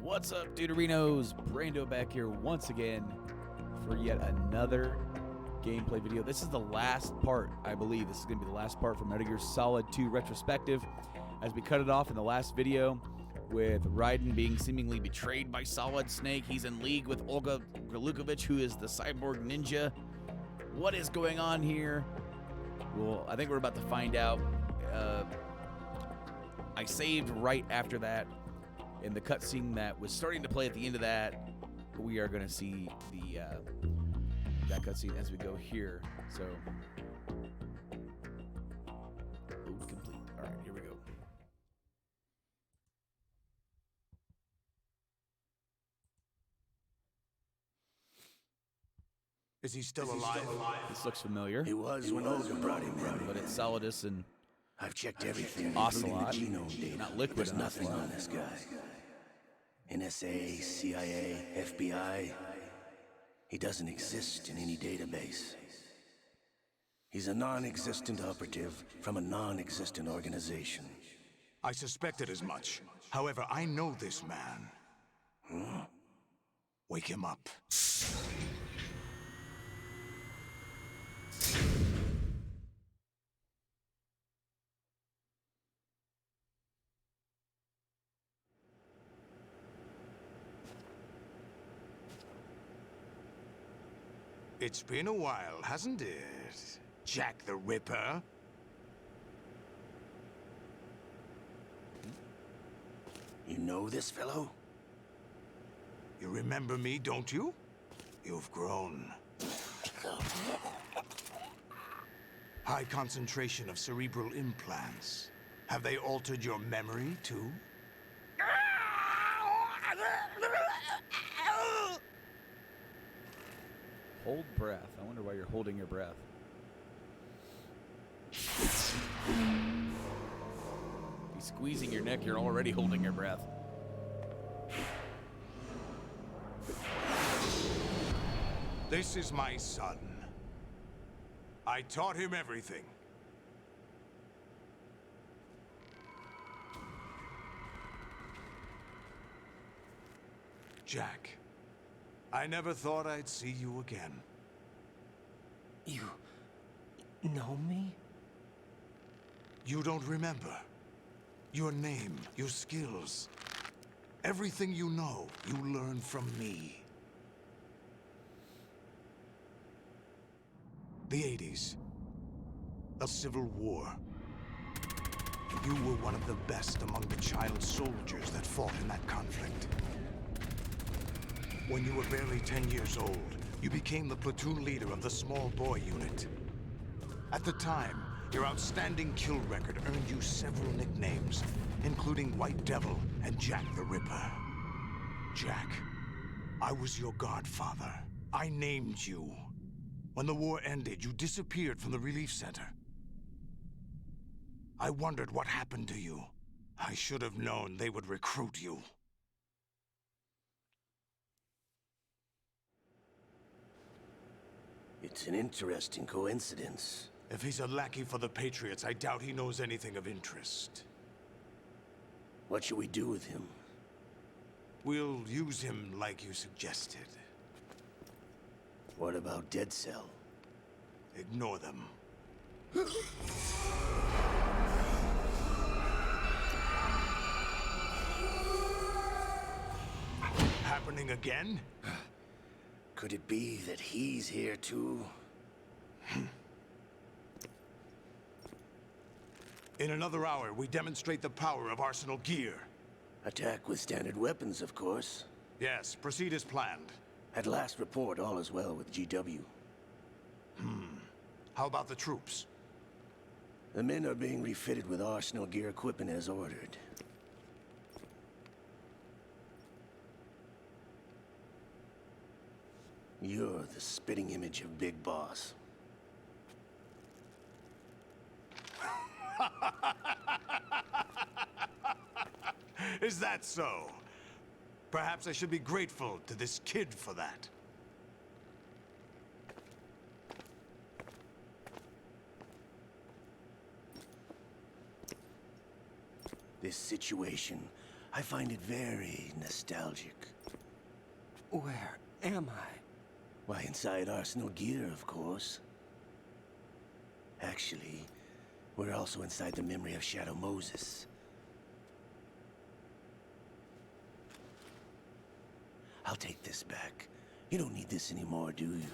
What's up, Deuterinos? Brando back here once again for yet another gameplay video. This is the last part, I believe. This is going to be the last part from Metal Gear Solid 2 Retrospective, as we cut it off in the last video with Raiden being seemingly betrayed by Solidus Snake. He's in league with Olga Galukovich, who is the cyborg ninja. What is going on here? Well, I think we're about to find out. I saved right after that. In the cutscene that was starting to play at the end of that, we are going to see the that cutscene as we go here. So, load complete. All right, here we go. Is he still alive? This looks familiar. He was when Olga brought him in. But it's Solidus and I've checked everything, Ocelot. including the genome data. Not liquid There's enough. nothing on this guy. NSA, CIA, FBI. He doesn't exist in any database. He's a non-existent operative from a non-existent organization. I suspected as much. However, I know this man. Huh? Wake him up. It's been a while, hasn't it? Jack the Ripper? You know this fellow? You remember me, don't you? You've grown. High concentration of cerebral implants. Have they altered your memory, too? hold breath. I wonder why you're holding your breath. He's squeezing your neck, you're already holding your breath. This is my son. I taught him everything. Jack, I never thought I'd see you again. You know me? You don't remember. Your name, your skills. Everything you know, you learned from me. The 80s. The Civil War. You were one of the best among the child soldiers that fought in that conflict. When you were barely 10 years old, you became the platoon leader of the small boy unit. At the time, your outstanding kill record earned you several nicknames, including White Devil and Jack the Ripper. Jack, I was your godfather. I named you. When the war ended, you disappeared from the relief center. I wondered what happened to you. I should have known they would recruit you. It's an interesting coincidence. If he's a lackey for the Patriots, I doubt he knows anything of interest. What should we do with him? We'll use him like you suggested. What about Dead Cell? Ignore them. Happening again? Could it be that he's here too? In another hour, we demonstrate the power of Arsenal gear. Attack with standard weapons, of course. Yes, proceed as planned. At last report, all is well with GW. How about the troops? The men are being refitted with Arsenal gear equipment as ordered. You're the spitting image of Big Boss. Is that so? Perhaps I should be grateful to this kid for that. This situation I find it very nostalgic. Where am I? Why, inside Arsenal gear, of course. Actually, we're also inside the memory of Shadow Moses. I'll take this back. You don't need this anymore, do you?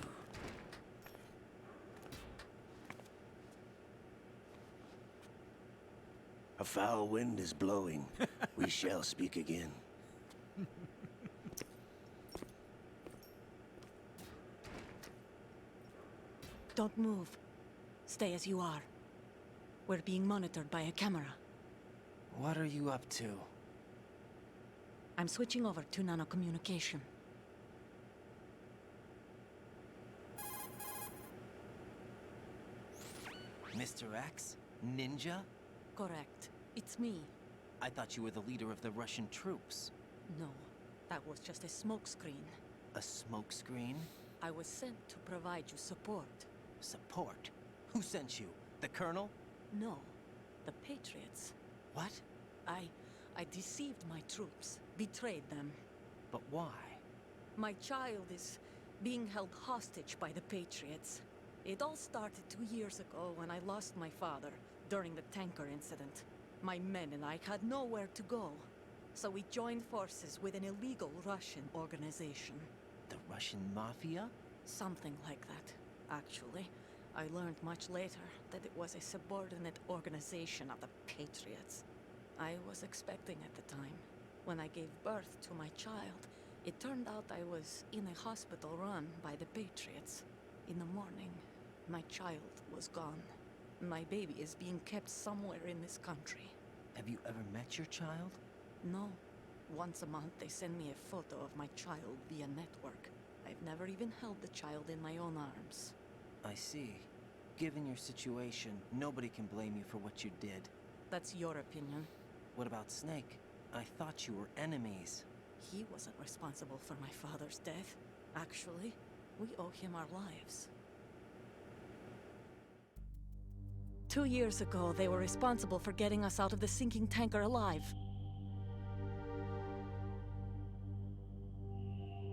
A foul wind is blowing. We shall speak again. Don't move. Stay as you are. We're being monitored by a camera. What are you up to? I'm switching over to nanocommunication. Mr. X? Ninja? Correct. It's me. I thought you were the leader of the Russian troops. No, that was just a smokescreen. A smokescreen? I was sent to provide you support. Support? Who sent you? The Colonel? No, the Patriots. What? I deceived my troops, betrayed them. But why? My child is being held hostage by the Patriots. It all started 2 years ago when I lost my father during the tanker incident. My men and I had nowhere to go, so we joined forces with an illegal Russian organization. The Russian Mafia? Something like that, actually. I learned much later that it was a subordinate organization of the Patriots. I was expecting at the time. When I gave birth to my child, it turned out I was in a hospital run by the Patriots. In the morning, my child was gone. My baby is being kept somewhere in this country. Have you ever met your child? No. Once a month, they send me a photo of my child via network. I've never even held the child in my own arms. I see. Given your situation, nobody can blame you for what you did. That's your opinion. What about Snake? I thought you were enemies. He wasn't responsible for my father's death. Actually, we owe him our lives. 2 years ago, they were responsible for getting us out of the sinking tanker alive.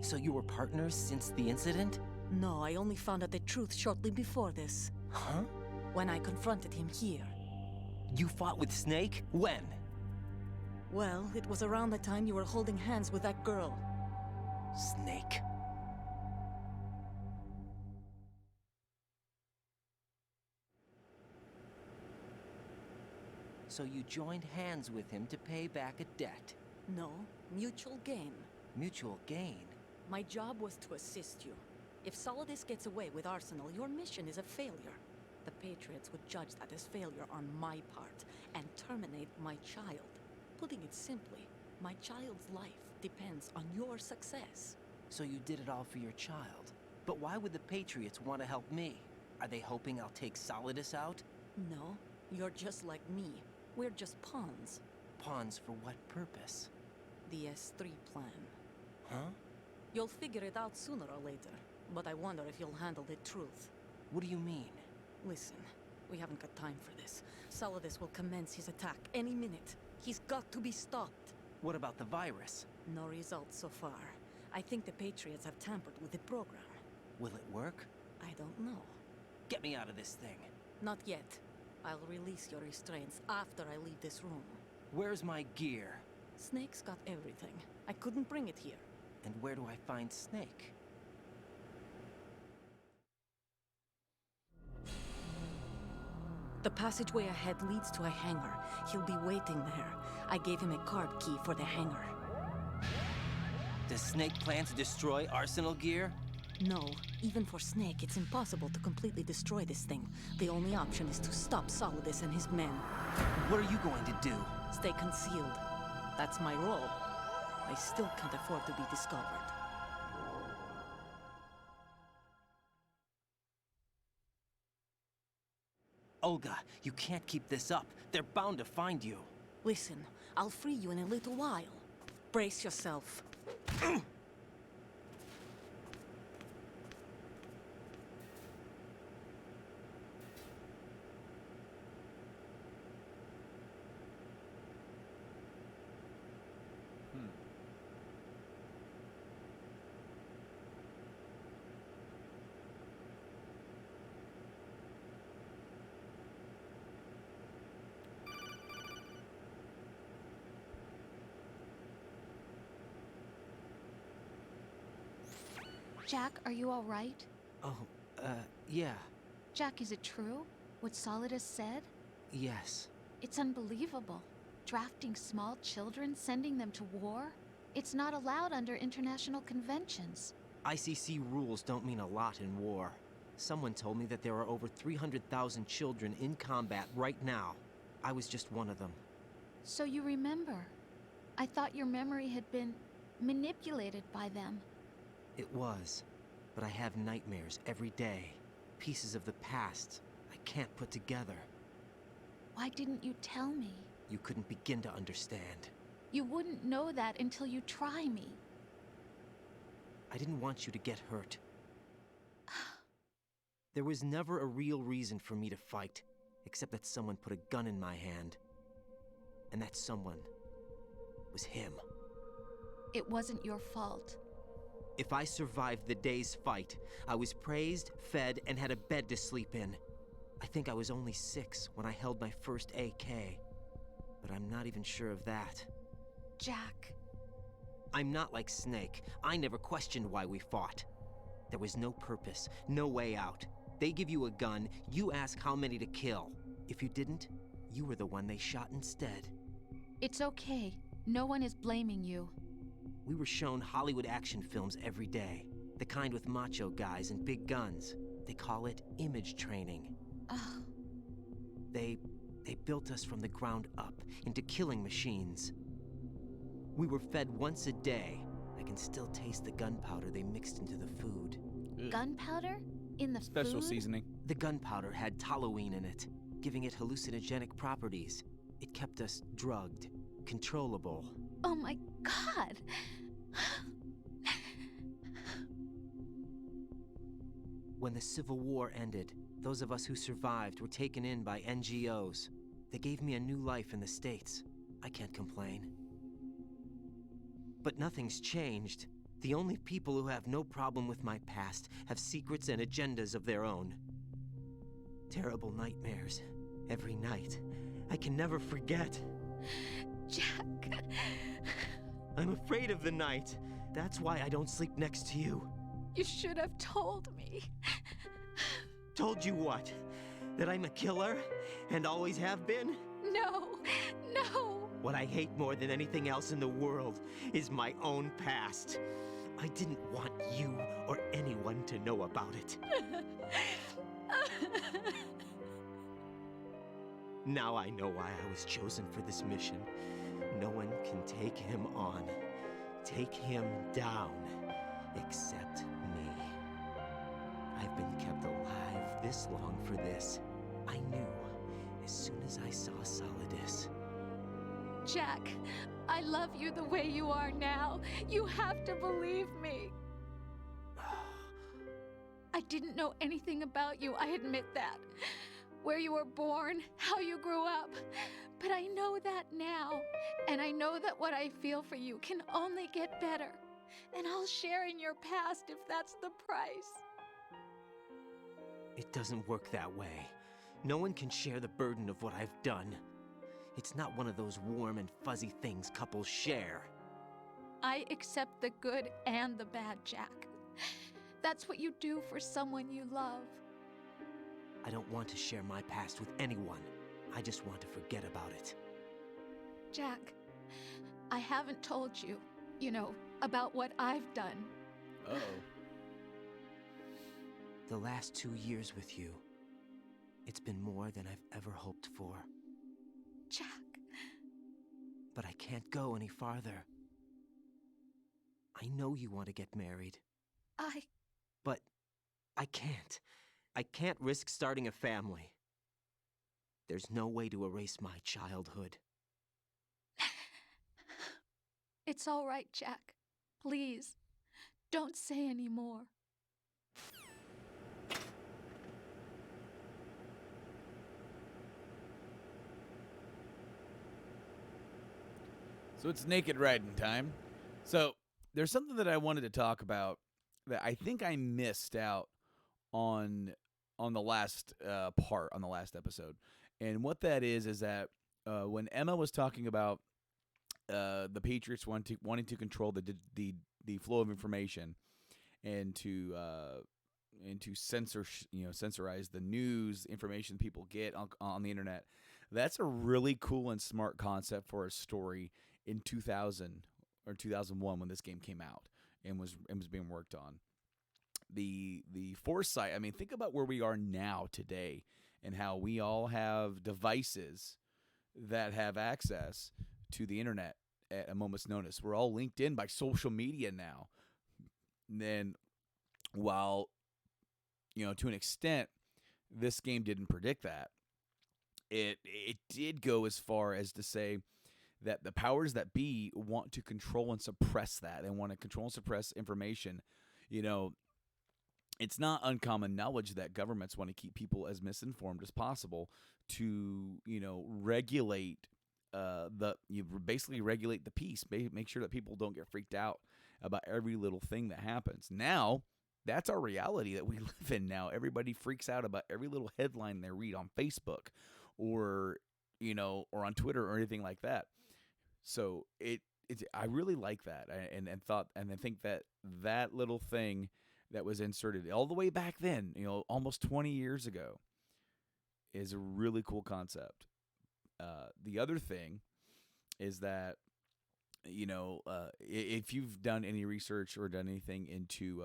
So you were partners since the incident? No, I only found out the truth shortly before this. Huh? When I confronted him here. You fought with Snake? When? Well, it was around the time you were holding hands with that girl. Snake. So you joined hands with him to pay back a debt. No, mutual gain. Mutual gain? My job was to assist you. If Solidus gets away with Arsenal, your mission is a failure. The Patriots would judge that as failure on my part and terminate my child. Putting it simply, my child's life depends on your success. So you did it all for your child. But why would the Patriots want to help me? Are they hoping I'll take Solidus out? No, you're just like me. We're just pawns. Pawns for what purpose? The S3 plan. Huh? You'll figure it out sooner or later, but I wonder if you'll handle the truth. What do you mean? Listen, we haven't got time for this. Solidus will commence his attack any minute. He's got to be stopped. What about the virus? No results so far. I think the Patriots have tampered with the program. Will it work? I don't know. Get me out of this thing. Not yet. I'll release your restraints after I leave this room. Where's my gear? Snake's got everything. I couldn't bring it here. And where do I find Snake? The passageway ahead leads to a hangar. He'll be waiting there. I gave him a card key for the hangar. Does Snake plan to destroy Arsenal gear? No, even for Snake, it's impossible to completely destroy this thing. The only option is to stop Solidus and his men. What are you going to do? Stay concealed. That's my role. I still can't afford to be discovered. Olga, you can't keep this up. They're bound to find you. Listen, I'll free you in a little while. Brace yourself. Jack, are you all right? Oh, yeah. Jack, is it true? What Solidus said? Yes. It's unbelievable. Drafting small children, sending them to war? It's not allowed under international conventions. ICC rules don't mean a lot in war. Someone told me that there are over 300,000 children in combat right now. I was just one of them. So you remember. I thought your memory had been manipulated by them. It was. But I have nightmares every day. Pieces of the past I can't put together. Why didn't you tell me? You couldn't begin to understand. You wouldn't know that until you try me. I didn't want you to get hurt. There was never a real reason for me to fight, except that someone put a gun in my hand. And that someone was him. It wasn't your fault. If I survived the day's fight, I was praised, fed, and had a bed to sleep in. I think I was only 6 when I held my first AK. But I'm not even sure of that. Jack. I'm not like Snake. I never questioned why we fought. There was no purpose, no way out. They give you a gun, you ask how many to kill. If you didn't, you were the one they shot instead. It's okay. No one is blaming you. We were shown Hollywood action films every day. The kind with macho guys and big guns. They call it image training. Ugh. They built us from the ground up into killing machines. We were fed once a day. I can still taste the gunpowder they mixed into the food. Gunpowder? In the Special food? seasoning. The gunpowder had toluene in it, giving it hallucinogenic properties. It kept us drugged, controllable. Oh my God! When the Civil War ended, those of us who survived were taken in by NGOs. They gave me a new life in the States. I can't complain. But nothing's changed. The only people who have no problem with my past have secrets and agendas of their own. Terrible nightmares. Every night. I can never forget. Jack. I'm afraid of the night. That's why I don't sleep next to you. You should have told me. Told you what? That I'm a killer? And always have been? No, no. What I hate more than anything else in the world is my own past. I didn't want you or anyone to know about it. Now I know why I was chosen for this mission. No one can take him on, take him down, except me. I've been kept alive this long for this. I knew as soon as I saw Solidus. Jack, I love you the way you are now. You have to believe me. I didn't know anything about you, I admit that. Where you were born, how you grew up. But I know that now. And I know that what I feel for you can only get better. And I'll share in your past if that's the price. It doesn't work that way. No one can share the burden of what I've done. It's not one of those warm and fuzzy things couples share. I accept the good and the bad, Jack. That's what you do for someone you love. I don't want to share my past with anyone. I just want to forget about it. Jack, I haven't told you, about what I've done. Uh-oh. The last 2 years with you, it's been more than I've ever hoped for. Jack. But I can't go any farther. I know you want to get married. But I can't. I can't risk starting a family. There's no way to erase my childhood. It's all right, Jack. Please, don't say any more. So it's Naked Raiden time. So there's something that I wanted to talk about that I think I missed out on the last part, on the last episode. And what that is that when Emma was talking about the Patriots wanting to control the flow of information, and to censorize the news information people get on the internet. That's a really cool and smart concept for a story in 2000 or 2001 when this game came out and was being worked on. The foresight. I mean, think about where we are now today and how we all have devices that have access to the internet at a moment's notice. We're all linked in by social media now. And then, while, to an extent, this game didn't predict that, it did go as far as to say that the powers that be want to control and suppress that. They want to control and suppress information. It's not uncommon knowledge that governments want to keep people as misinformed as possible to, regulate basically regulate the peace, make sure that people don't get freaked out about every little thing that happens. Now, that's our reality that we live in now. Everybody freaks out about every little headline they read on Facebook or on Twitter or anything like that. So I really like that, and I think that little thing that was inserted all the way back then, almost 20 years ago, is a really cool concept. The other thing is that, if you've done any research or done anything into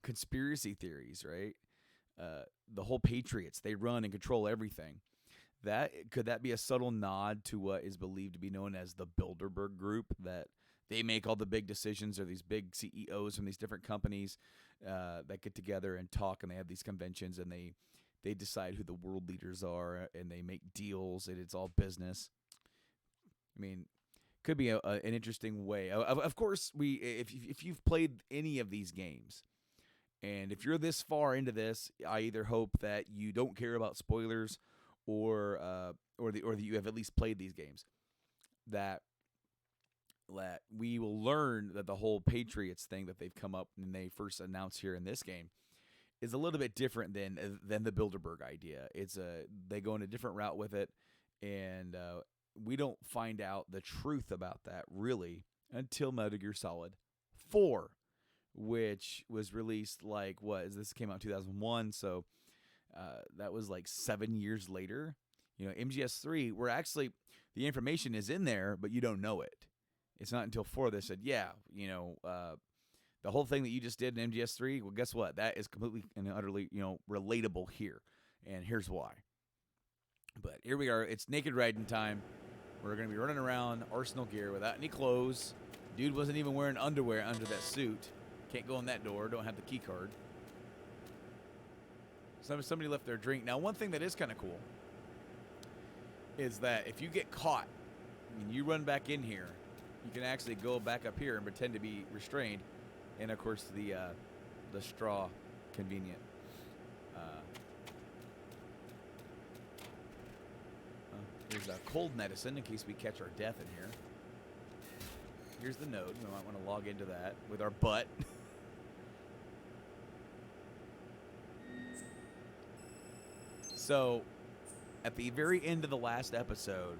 conspiracy theories, right? The whole Patriots, they run and control everything. Could that be a subtle nod to what is believed to be known as the Bilderberg Group, that they make all the big decisions, or these big CEOs from these different companies that get together and talk, and they have these conventions, and they decide who the world leaders are, and they make deals, and it's all business. I mean, could be an interesting way. Of course, if you've played any of these games, and if you're this far into this, I either hope that you don't care about spoilers, or that you have at least played these games, that we will learn that the whole Patriots thing that they've come up and they first announced here in this game is a little bit different than the Bilderberg idea. They go in a different route with it, and we don't find out the truth about that really until Metal Gear Solid 4, which was released this came out in 2001, so that was like 7 years later. MGS3, where actually the information is in there, but you don't know it. It's not until 4 they said, the whole thing that you just did in MGS3, well, guess what? That is completely and utterly, relatable here. And here's why. But here we are. It's Naked Raiden time. We're going to be running around Arsenal gear without any clothes. Dude wasn't even wearing underwear under that suit. Can't go in that door. Don't have the key card. Somebody left their drink. Now, one thing that is kind of cool is that if you get caught and you run back in here, you can actually go back up here and pretend to be restrained. And, of course, the straw, convenient. There's a cold medicine in case we catch our death in here. Here's the node. We might want to log into that with our butt. So, at the very end of the last episode,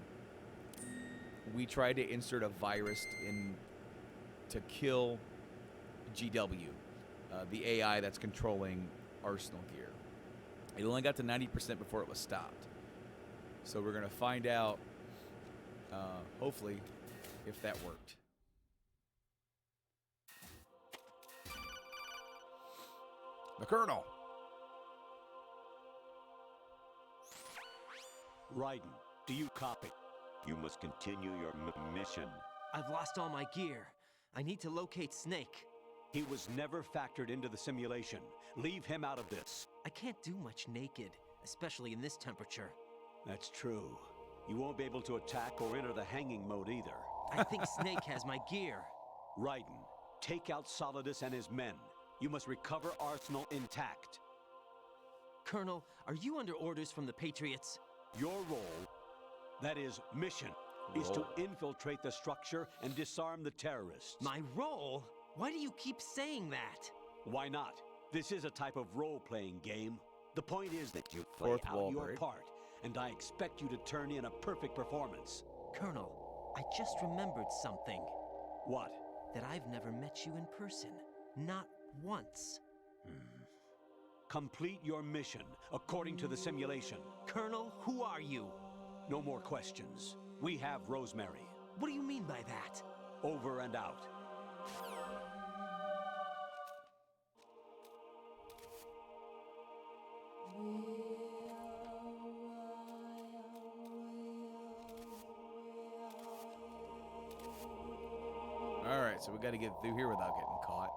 we tried to insert a virus to kill GW, the AI that's controlling Arsenal gear. It only got to 90% before it was stopped. So we're going to find out, hopefully, if that worked. The Colonel. Raiden, do you copy? You must continue your mission. I've lost all my gear. I need to locate Snake. He was never factored into the simulation. Leave him out of this. I can't do much naked, especially in this temperature. That's true. You won't be able to attack or enter the hanging mode either. I think Snake has my gear. Raiden, take out Solidus and his men. You must recover Arsenal intact. Colonel, are you under orders from the Patriots? Your role, that is mission, is to infiltrate the structure and disarm the terrorists. My role? Why do you keep saying that? Why not? This is a type of role-playing game. The point is that you play out your part, and I expect you to turn in a perfect performance. Colonel, I just remembered something. What? That I've never met you in person. Not once. Complete your mission according to the simulation. Colonel, who are you? No more questions. We have Rosemary. What do you mean by that? Over and out. All right, so we got to get through here without getting caught.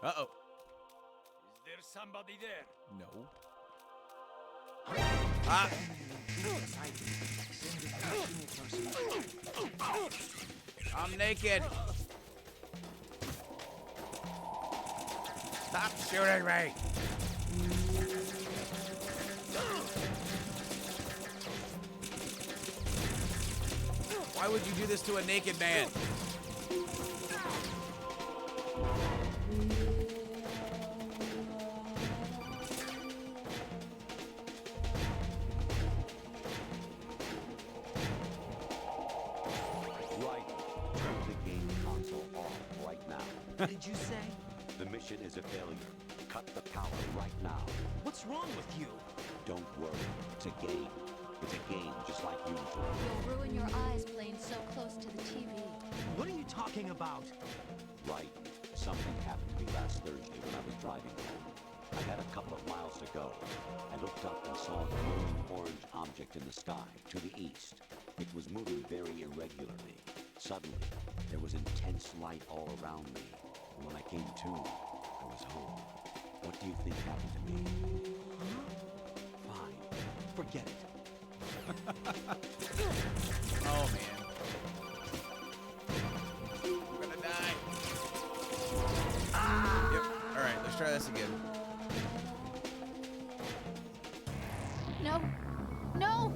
Uh-oh. Is there somebody there? No. Ah! I'm naked. Stop shooting me. Why would you do this to a naked man? What did you say? The mission is a failure. Cut the power right now. What's wrong with you? Don't worry. It's a game. It's a game just like usual. You'll ruin your eyes playing so close to the TV. What are you talking about? Right. Something happened to me last Thursday when I was driving home. I had a couple of miles to go. I looked up and saw a glowing orange object in the sky to the east. It was moving very irregularly. Suddenly, there was intense light all around me. And when I came to, I was home. What do you think happened to me? Fine. Forget it. Oh, man. I'm gonna die. Yep. All right, let's try this again. No. No!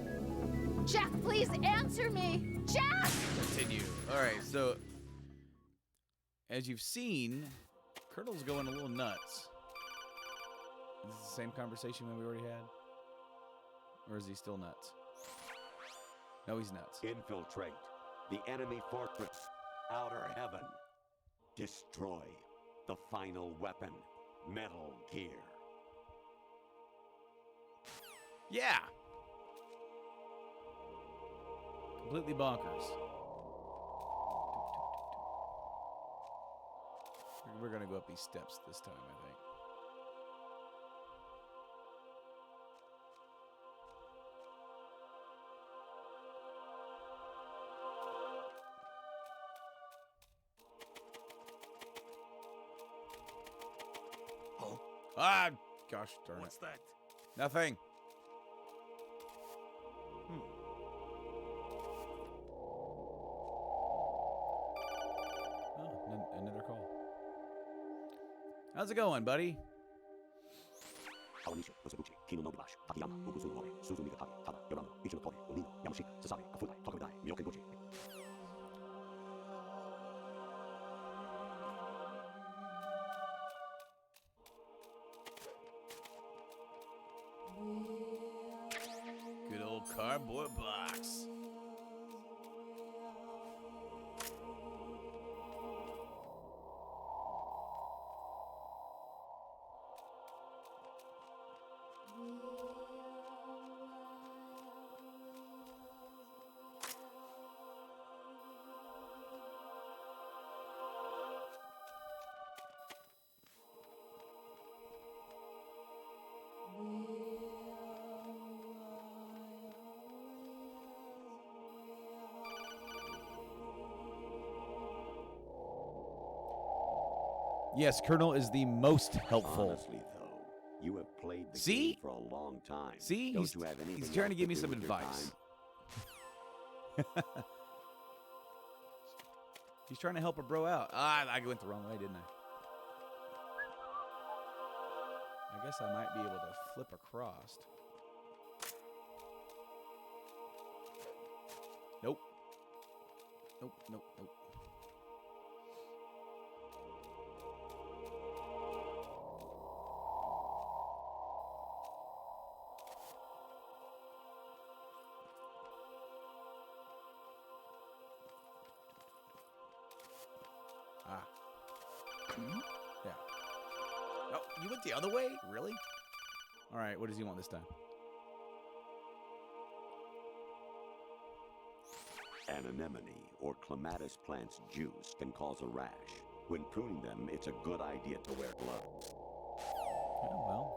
Jack, please answer me! Jack! Continue. All right, so as you've seen, Colonel's going a little nuts. Is this the same conversation that we already had? Or is he still nuts? No, he's nuts. Infiltrate the enemy fortress. Outer heaven. Destroy the final weapon. Metal Gear. Yeah! Completely bonkers. We're gonna go up these steps this time, I think. Oh, Ah, gosh darn what's it. that? Nothing. Oh, another call. How's it going, buddy? Good old cardboard box. Yes, Colonel is the most helpful. Honestly, though, you have played the See? game for a long time. See? Don't you have anything He's trying to else give me do some with your advice. time? He's trying to help a bro out. Ah, I went the wrong way, didn't I? I guess I might be able to flip across. Nope. Nope, nope, nope. Ah. Yeah. Oh, you went the other way? Really? All right, what does he want this time? An anemone or clematis plant's juice can cause a rash. When pruning them, it's a good idea to wear gloves. Yeah, well.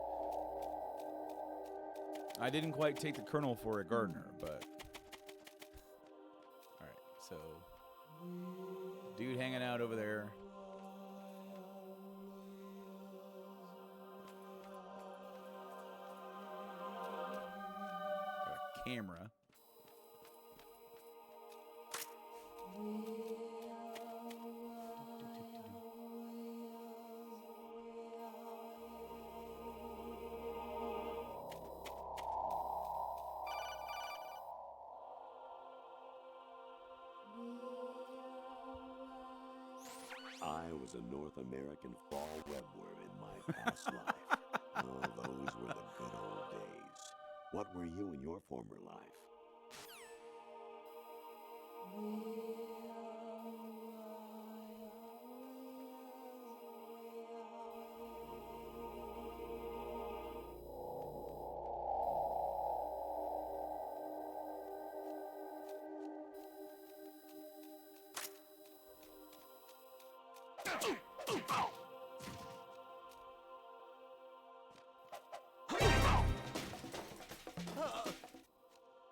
I didn't quite take the kernel for a gardener, but... Alright, so... Dude hanging out over there. Got a camera. I was a North American fall webworm in my past life. Oh, those were the good old days. What were you in your former life?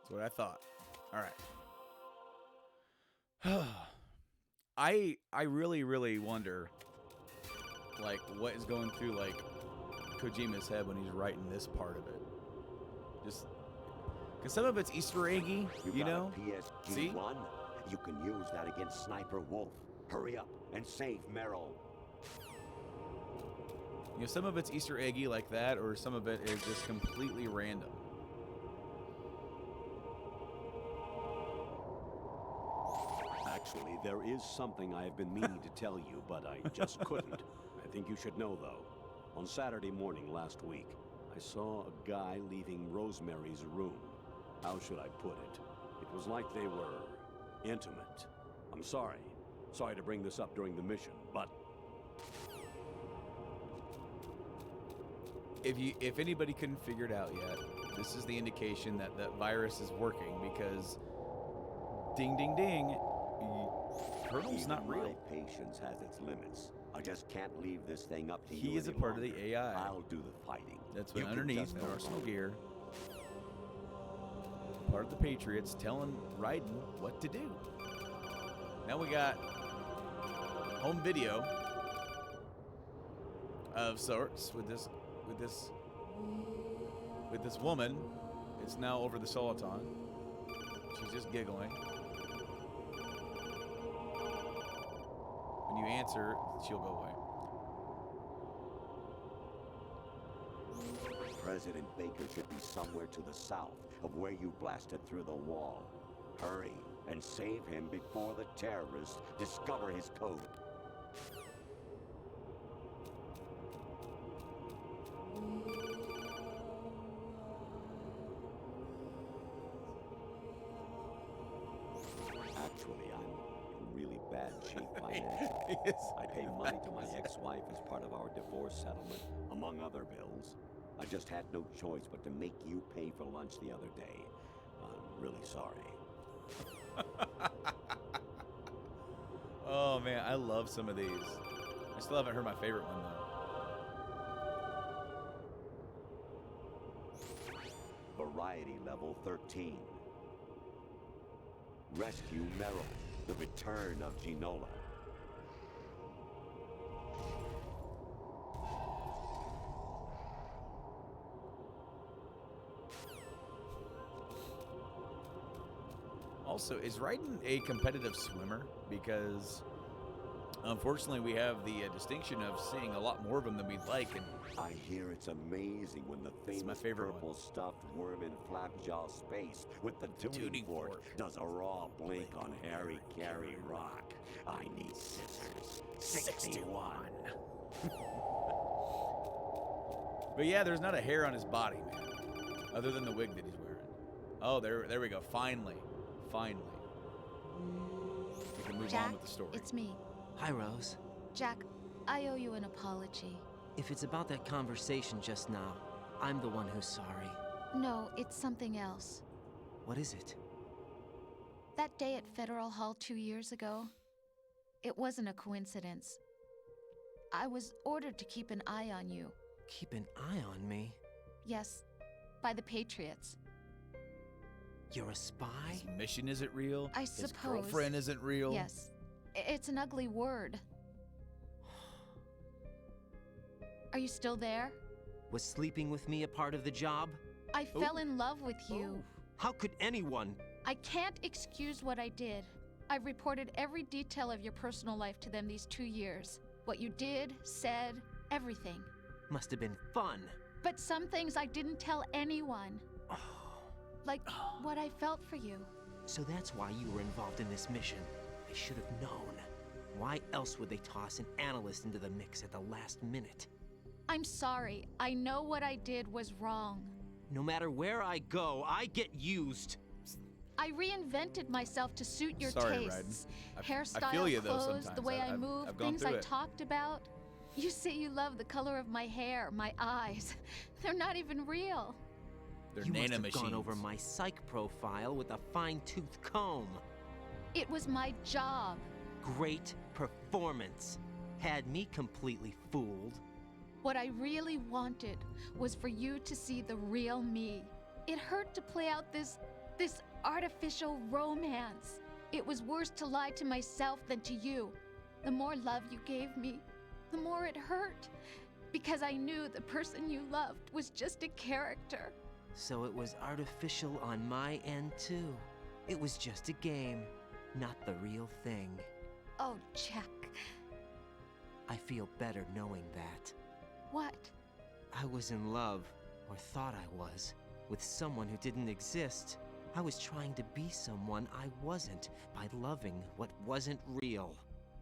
That's what I thought. All right. I really wonder, like, what is going through, like, Kojima's head when he's writing this part of it. Just, because some of it's Easter eggy, you know? PSG See? 1? You can use that against Sniper Wolf. Hurry up and save Merrill. You know, some of it's Easter eggy like that, or some of it is just completely random. Actually, there is something I have been meaning to tell you, but I just couldn't. I think you should know, though. On Saturday morning last week, I saw a guy leaving Rosemary's room. How should I put it? It was like they were intimate. I'm sorry. Sorry to bring this up during the mission, but... If anybody couldn't figure it out yet, this is the indication that that virus is working, because ding ding ding, Colonel's not real. My patience has its limits. I just can't leave this thing up to you. He is a any part of the longer. AI. I'll do the fighting. That's You been can underneath just the go arsenal along. gear. Part of the Patriots telling Raiden what to do. Now we got home video of sorts with this woman. It's now over the Soliton. She's just giggling. When you answer, she'll go away. President Baker should be somewhere to the south of where you blasted through the wall. Hurry and save him before the terrorists discover his code. Actually, I'm in really bad shape financially. Yes. I pay money to my ex-wife as part of our divorce settlement, among other bills. I just had no choice but to make you pay for lunch the other day. I'm really sorry. Oh man, I love some of these. I still haven't heard my favorite one though. Variety level 13. Rescue Merrill, the return of Ginola. Also, is Raiden a competitive swimmer? Because unfortunately, we have the distinction of seeing a lot more of them than we'd like. And I hear it's amazing when the It's my famous favorite purple stuffed worm in Flapjaw Space with the tuning fork does a raw blink on Harry Carey Rock. I need scissors. 61. But yeah, there's not a hair on his body, man, other than the wig that he's wearing. Oh, there we go. Finally. We can move Jack, on with the story. it's me. Hi, Rose. Jack, I owe you an apology. If it's about that conversation just now, I'm the one who's sorry. No, it's something else. What is it? That day at Federal Hall 2 years ago, it wasn't a coincidence. I was ordered to keep an eye on you. Keep an eye on me? Yes, by the Patriots. You're a spy? His mission isn't real. I His suppose. girlfriend isn't real. Yes. It's an ugly word. Are you still there? Was sleeping with me a part of the job? I fell in love with you. How could anyone? I can't excuse what I did. I've reported every detail of your personal life to them these 2 years. What you did, said, everything. Must have been fun. But some things I didn't tell anyone. Like what I felt for you. So that's why you were involved in this mission. I should have known. Why else would they toss an analyst into the mix at the last minute? I'm sorry. I know what I did was wrong. No matter where I go, I get used. I reinvented myself to suit your Sorry, tastes. Raiden. Hairstyle, I feel you, though, clothes, the sometimes. way I I've move, gone things through I it. talked about. You say you love the color of my hair, my eyes. They're not even real. They're You must have nanomachines. gone over my psych profile with a fine-tooth comb. It was my job. Great performance. Had me completely fooled. What I really wanted was for you to see the real me. It hurt to play out this artificial romance. It was worse to lie to myself than to you. The more love you gave me, the more it hurt. Because I knew the person you loved was just a character. So it was artificial on my end, too. It was just a game, not the real thing. Oh, Jack. I feel better knowing that. What? I was in love, or thought I was, with someone who didn't exist. I was trying to be someone I wasn't by loving what wasn't real.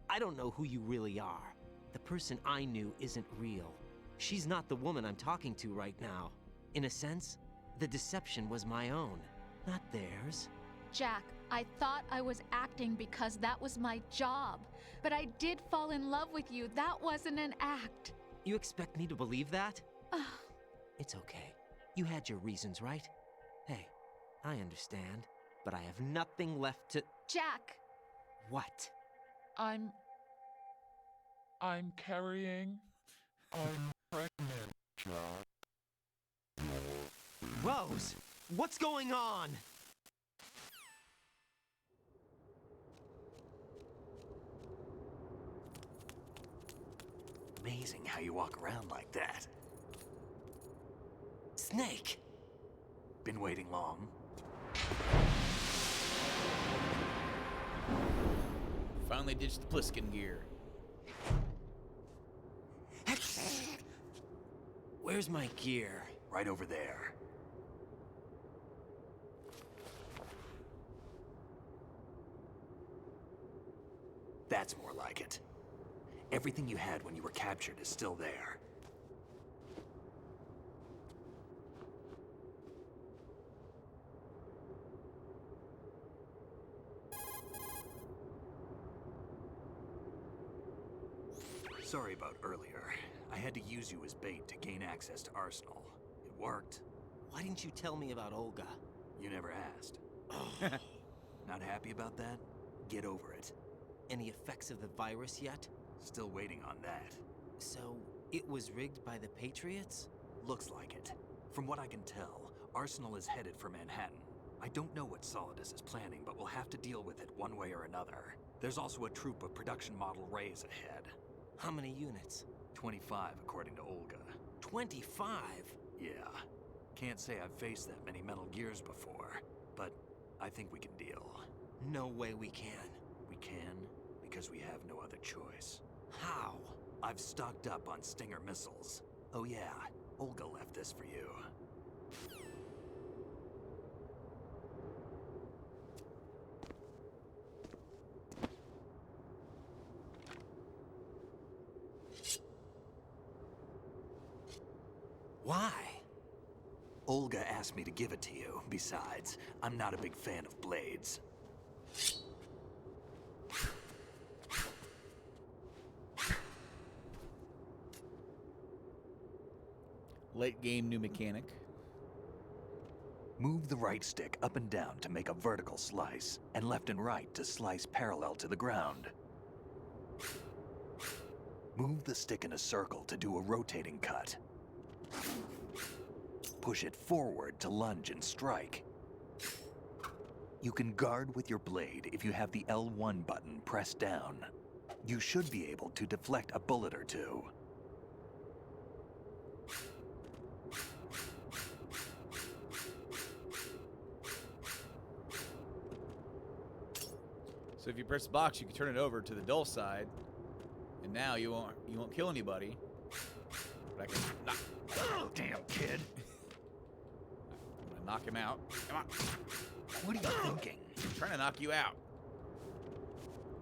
I don't know who you really are. The person I knew isn't real. She's not the woman I'm talking to right now. In a sense, the deception was my own, not theirs. Jack, I thought I was acting because that was my job. But I did fall in love with you. That wasn't an act. You expect me to believe that? It's okay. You had your reasons, right? Hey, I understand, but I have nothing left to... Jack! What? I'm carrying. I'm pregnant, Jack. Rose, what's going on? Amazing how you walk around like that. Snake! Been waiting long? Finally ditched the Pliskin gear. Where's my gear? Right over there. That's more like it. Everything you had when you were captured is still there. Sorry about earlier. I had to use you as bait to gain access to Arsenal. It worked. Why didn't you tell me about Olga? You never asked. Not happy about that? Get over it. Any effects of the virus yet? Still waiting on that. So, it was rigged by the Patriots? Looks like it. From what I can tell, Arsenal is headed for Manhattan. I don't know what Solidus is planning, but we'll have to deal with it one way or another. There's also a troop of production model Rays ahead. How many units? 25, according to Olga. 25? Yeah. Can't say I've faced that many Metal Gears before, but I think we can deal. No way we can. We can, because we have no other choice. How? I've stocked up on Stinger missiles. Oh yeah, Olga left this for you. Why? Olga asked me to give it to you. Besides, I'm not a big fan of blades. Late game new mechanic. Move the right stick up and down to make a vertical slice, and left and right to slice parallel to the ground. Move the stick in a circle to do a rotating cut. Push it forward to lunge and strike. You can guard with your blade if you have the L1 button pressed down. You should be able to deflect a bullet or two. So if you press box, you can turn it over to the dull side, and now you won't kill anybody. But I can knock. Oh, damn kid! I'm gonna knock him out. Come on, What are you thinking? I'm trying to knock you out.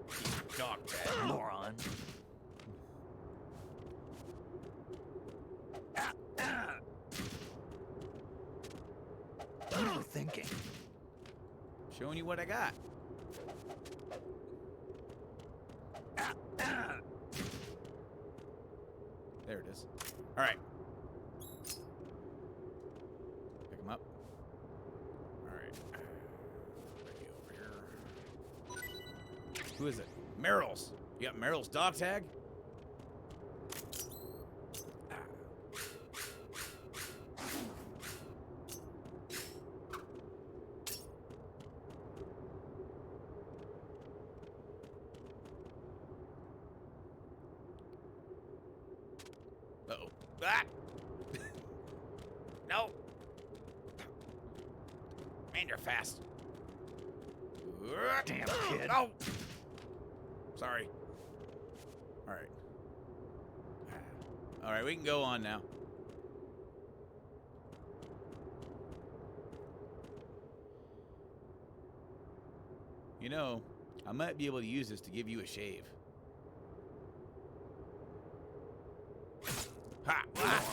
You dog tag. Moron. What are you thinking? Showing you what I got. There it is. All right. Pick him up. All right. Bring you over here. Who is it? Meryl's. You got Meryl's dog tag? Uh-oh. Ah! No! Man, you're fast. Damn kid. Oh! Sorry. Alright. Alright, we can go on now. You know, I might be able to use this to give you a shave. Ha! Ah.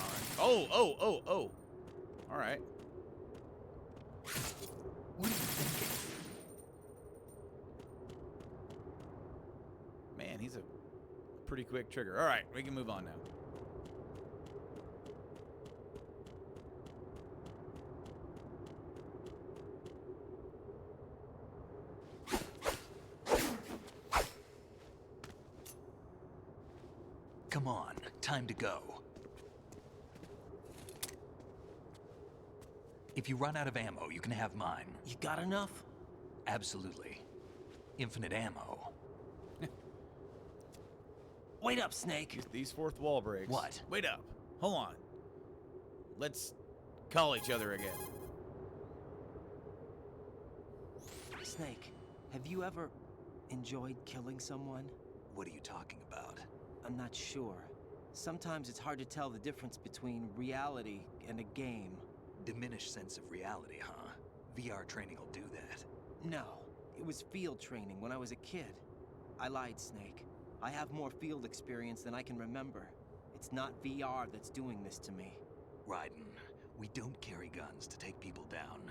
Oh! All right. What are you thinking? Man, he's a pretty quick trigger. All right, we can move on now. Come on, time to go. If you run out of ammo, you can have mine. You got enough? Absolutely. Infinite ammo. Wait up, Snake. These fourth wall breaks. What? Wait up. Hold on. Let's call each other again. Snake, have you ever enjoyed killing someone? What are you talking about? I'm not sure. Sometimes it's hard to tell the difference between reality and a game. Diminished sense of reality, huh? VR training will do that. No, it was field training when I was a kid. I lied, Snake. I have more field experience than I can remember. It's not VR that's doing this to me. Raiden, we don't carry guns to take people down.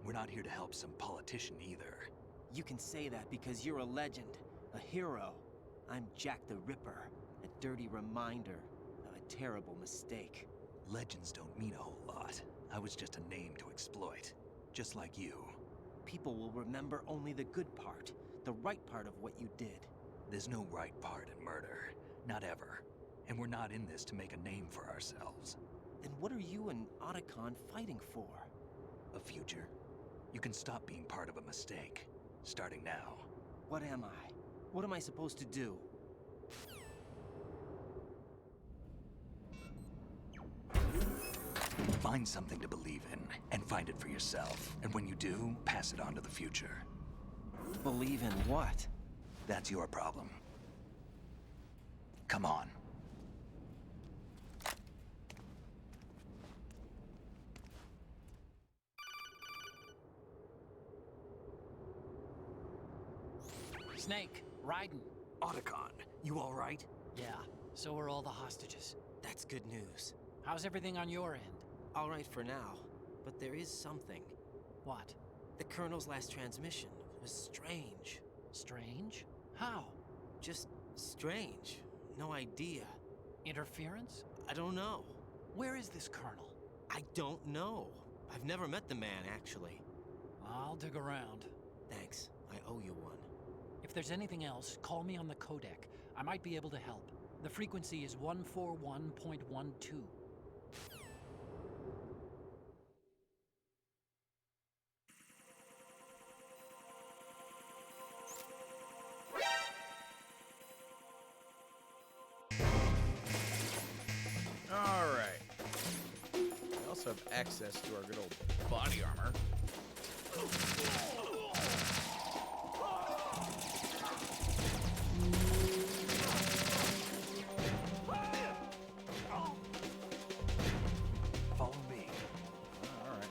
We're not here to help some politician either. You can say that because you're a legend, a hero. I'm Jack the Ripper, a dirty reminder of a terrible mistake. Legends don't mean a whole lot. I was just a name to exploit, just like you. People will remember only the good part, the right part of what you did. There's no right part in murder, not ever. And we're not in this to make a name for ourselves. Then what are you and Otacon fighting for? A future. You can stop being part of a mistake, starting now. What am I? What am I supposed to do? Find something to believe in, and find it for yourself. And when you do, pass it on to the future. Believe in what? That's your problem. Come on. Snake, Raiden. Otacon, you all right? Yeah, so are all the hostages. That's good news. How's everything on your end? All right for now, but there is something. What? The Colonel's last transmission was strange. Strange? How? Just strange. No idea. Interference? I don't know. Where is this Colonel? I don't know. I've never met the man, actually. I'll dig around. Thanks. I owe you one. If there's anything else, call me on the codec. I might be able to help. The frequency is 141.12. All right. We also have access to our good old body armor. Follow me. All right.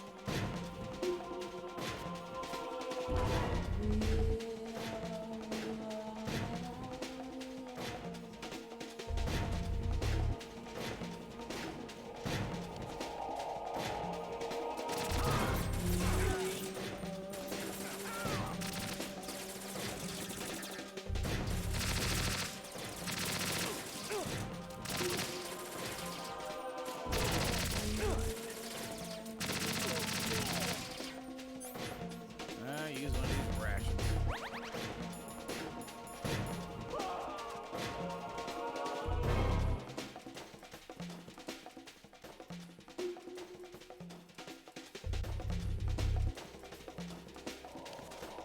Use one of these rations.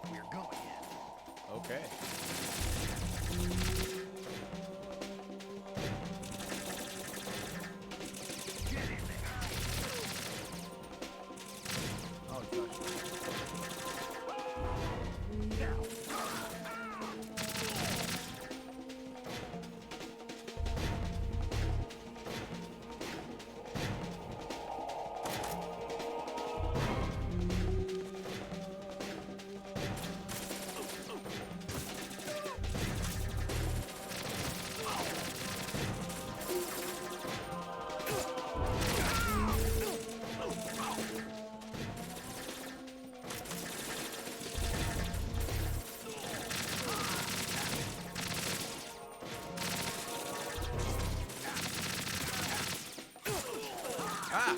We're going in. Okay. Oh, gosh. Ah!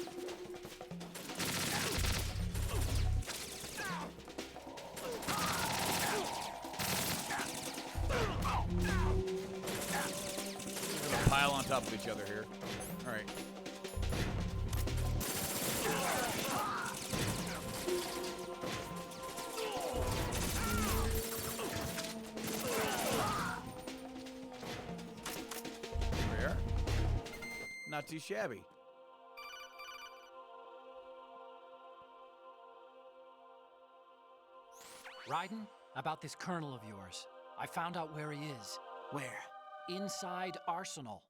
We're gonna pile on top of each other here. All right. There we are. Not too shabby. Raiden, about this Colonel of yours. I found out where he is. Where? Inside Arsenal.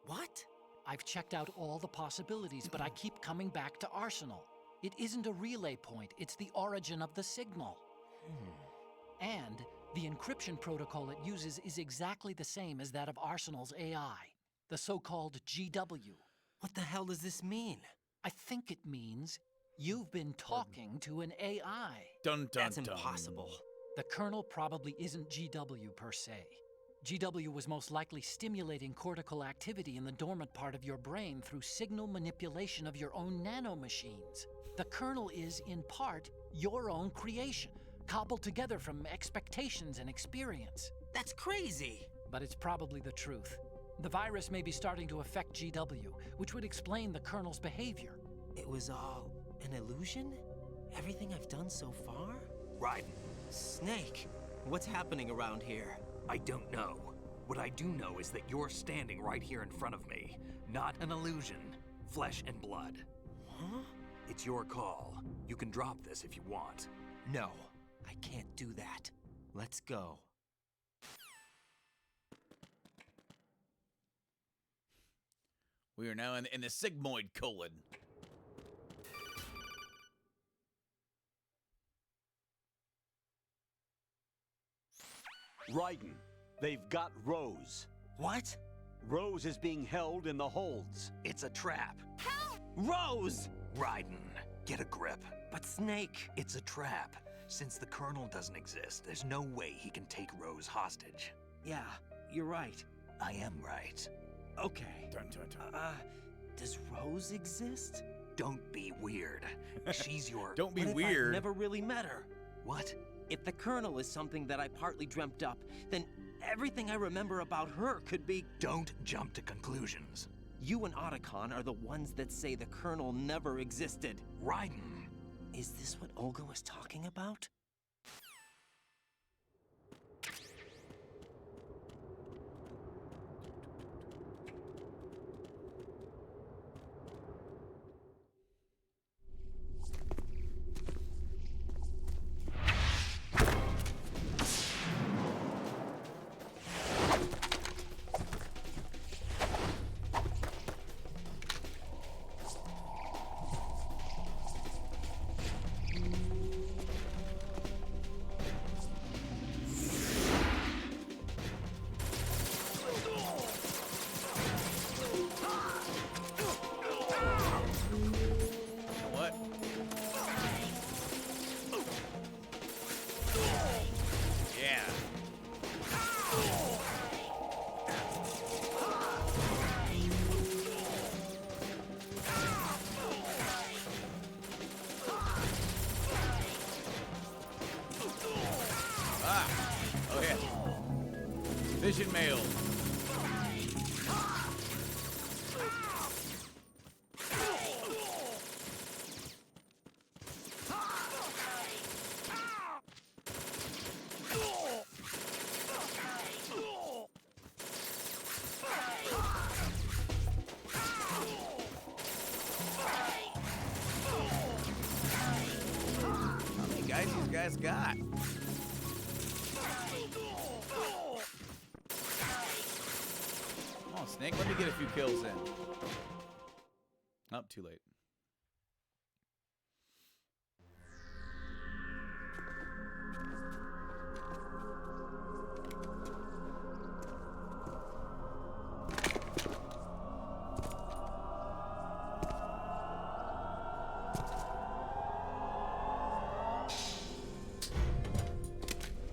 What? I've checked out all the possibilities, but I keep coming back to Arsenal. It isn't a relay point, it's the origin of the signal. And the encryption protocol it uses is exactly the same as that of Arsenal's AI, the so-called GW. What the hell does this mean? I think it means you've been talking to an AI. Dun dun That's dun. impossible. The Colonel probably isn't GW per se. GW was most likely stimulating cortical activity in the dormant part of your brain through signal manipulation of your own nanomachines. The Colonel is, in part, your own creation, cobbled together from expectations and experience. That's crazy. But it's probably the truth. The virus may be starting to affect GW, which would explain the Colonel's behavior. It was all an illusion? Everything I've done so far? Raiden, Snake, what's happening around here? I don't know. What I do know is that you're standing right here in front of me. Not an illusion. Flesh and blood. Huh? It's your call. You can drop this if you want. No, I can't do that. Let's go. We are now in the sigmoid colon. Raiden, they've got Rose. What? Rose is being held in the holds. It's a trap. Rose! Raiden, get a grip. But Snake... It's a trap. Since the Colonel doesn't exist, there's no way he can take Rose hostage. Yeah, you're right. I am right. Okay. Dun, dun, dun. Does Rose exist? Don't be weird. She's your... Don't be What if weird. I've never really met her? What? If the Colonel is something that I partly dreamt up, then everything I remember about her could be... Don't jump to conclusions. You and Otacon are the ones that say the Colonel never existed. Raiden. Is this what Olga was talking about? What? Yeah. Ah. Oh yeah. Vision mail. How many guys these guys got? Come on, Snake. Let me get a few kills in. Oh, too late.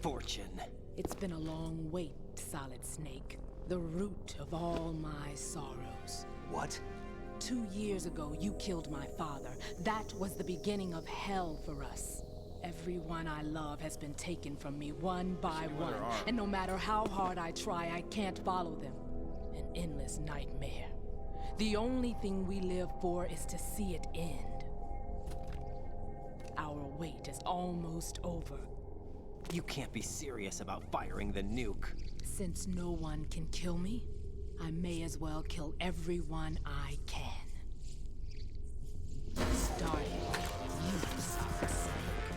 Fortune. It's been a long wait, Solid Snake. The root of all my sorrows. What? 2 years ago, you killed my father. That was the beginning of hell for us. Everyone I love has been taken from me one by one. And no matter how hard I try, I can't follow them. An endless nightmare. The only thing we live for is to see it end. Our wait is almost over. You can't be serious about firing the nuke. Since no one can kill me, I may as well kill everyone I can. Starting with you, Solid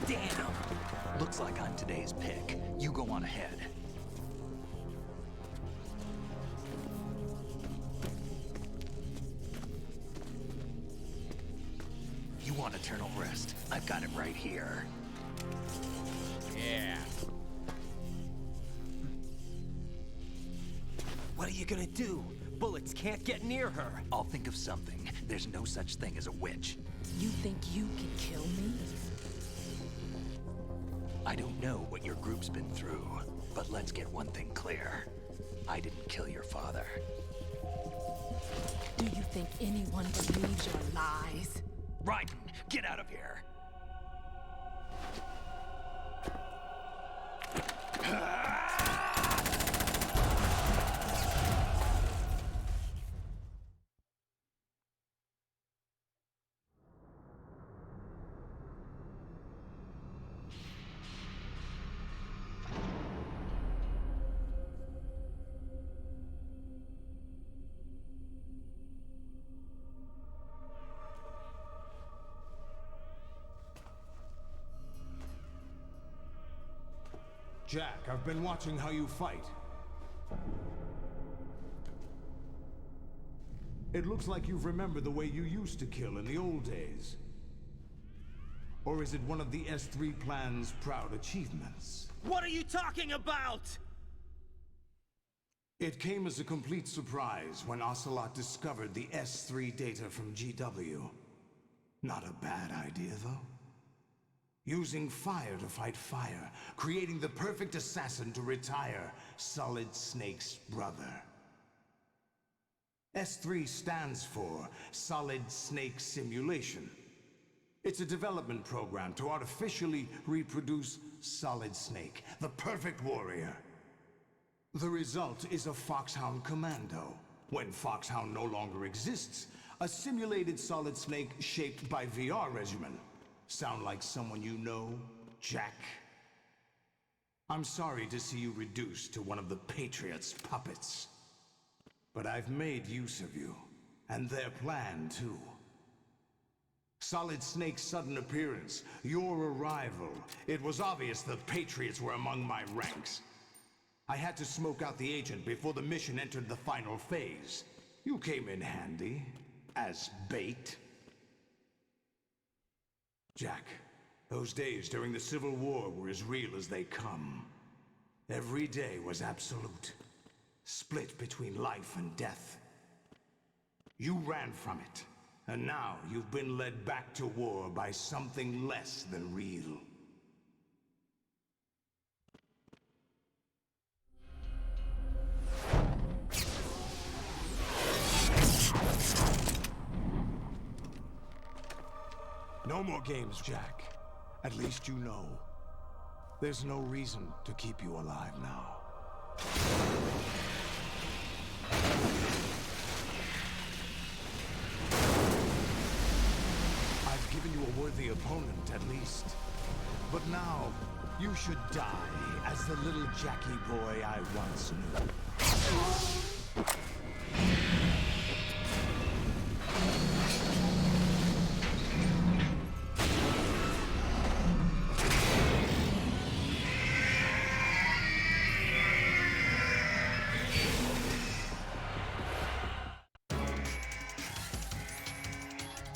Snake. Damn! Looks like I'm today's pick. You go on ahead. You want eternal rest? I've got it right here. Yeah. What are you gonna do? Bullets can't get near her. I'll think of something. There's no such thing as a witch. You think you can kill me? I don't know what your group's been through, but let's get one thing clear. I didn't kill your father. Do you think anyone believes your lies? Raiden, get out of here! Jack, I've been watching how you fight. It looks like you've remembered the way you used to kill in the old days. Or is it one of the S3 plan's proud achievements? What are you talking about? It came as a complete surprise when Ocelot discovered the S3 data from GW. Not a bad idea, though. Using fire to fight fire, creating the perfect assassin to retire Solid Snake's brother. S3 stands for Solid Snake Simulation. It's a development program to artificially reproduce Solid Snake, the perfect warrior. The result is a Foxhound Commando. When Foxhound no longer exists, a simulated Solid Snake shaped by VR regimen. Sound like someone you know, Jack? I'm sorry to see you reduced to one of the Patriots' puppets. But I've made use of you, and their plan too. Solid Snake's sudden appearance, your arrival. It was obvious the Patriots were among my ranks. I had to smoke out the agent before the mission entered the final phase. You came in handy, as bait. Jack, those days during the Civil War were as real as they come. Every day was absolute, split between life and death. You ran from it, and now you've been led back to war by something less than real. No more games, Jack. At least you know. There's no reason to keep you alive now. I've given you a worthy opponent, at least. But now, you should die as the little Jackie boy I once knew.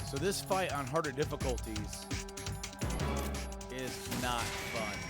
So this fight on harder difficulties is not fun.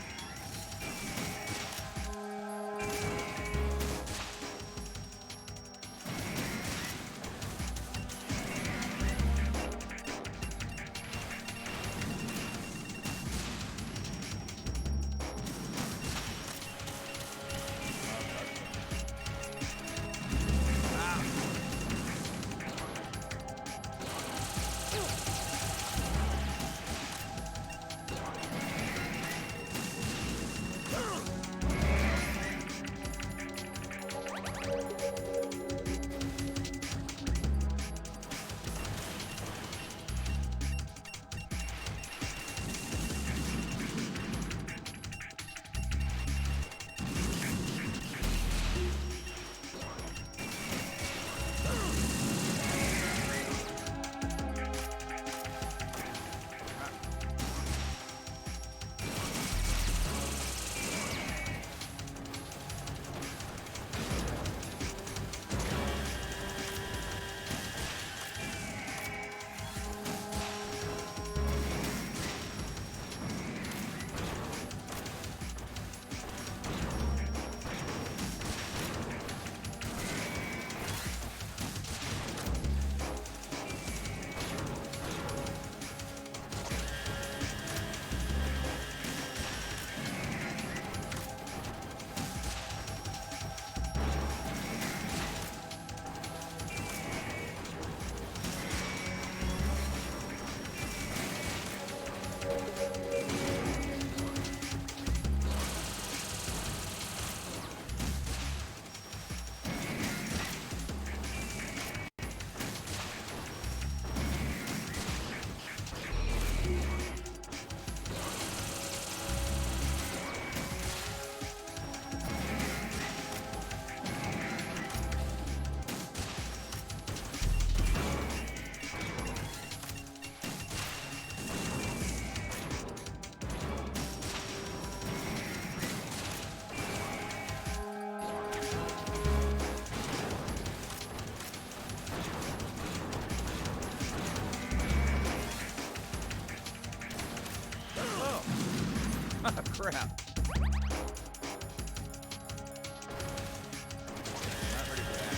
Crap. Not ready for that.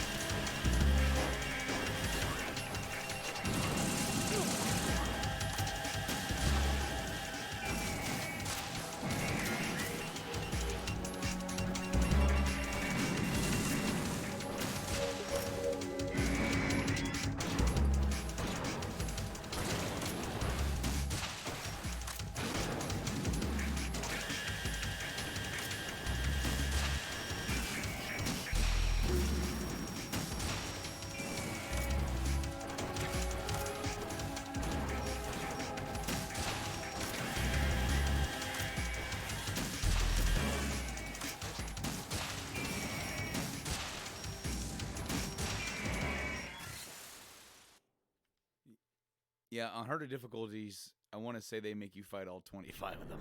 Yeah, on harder difficulties, I want to say they make you fight all 25 of them.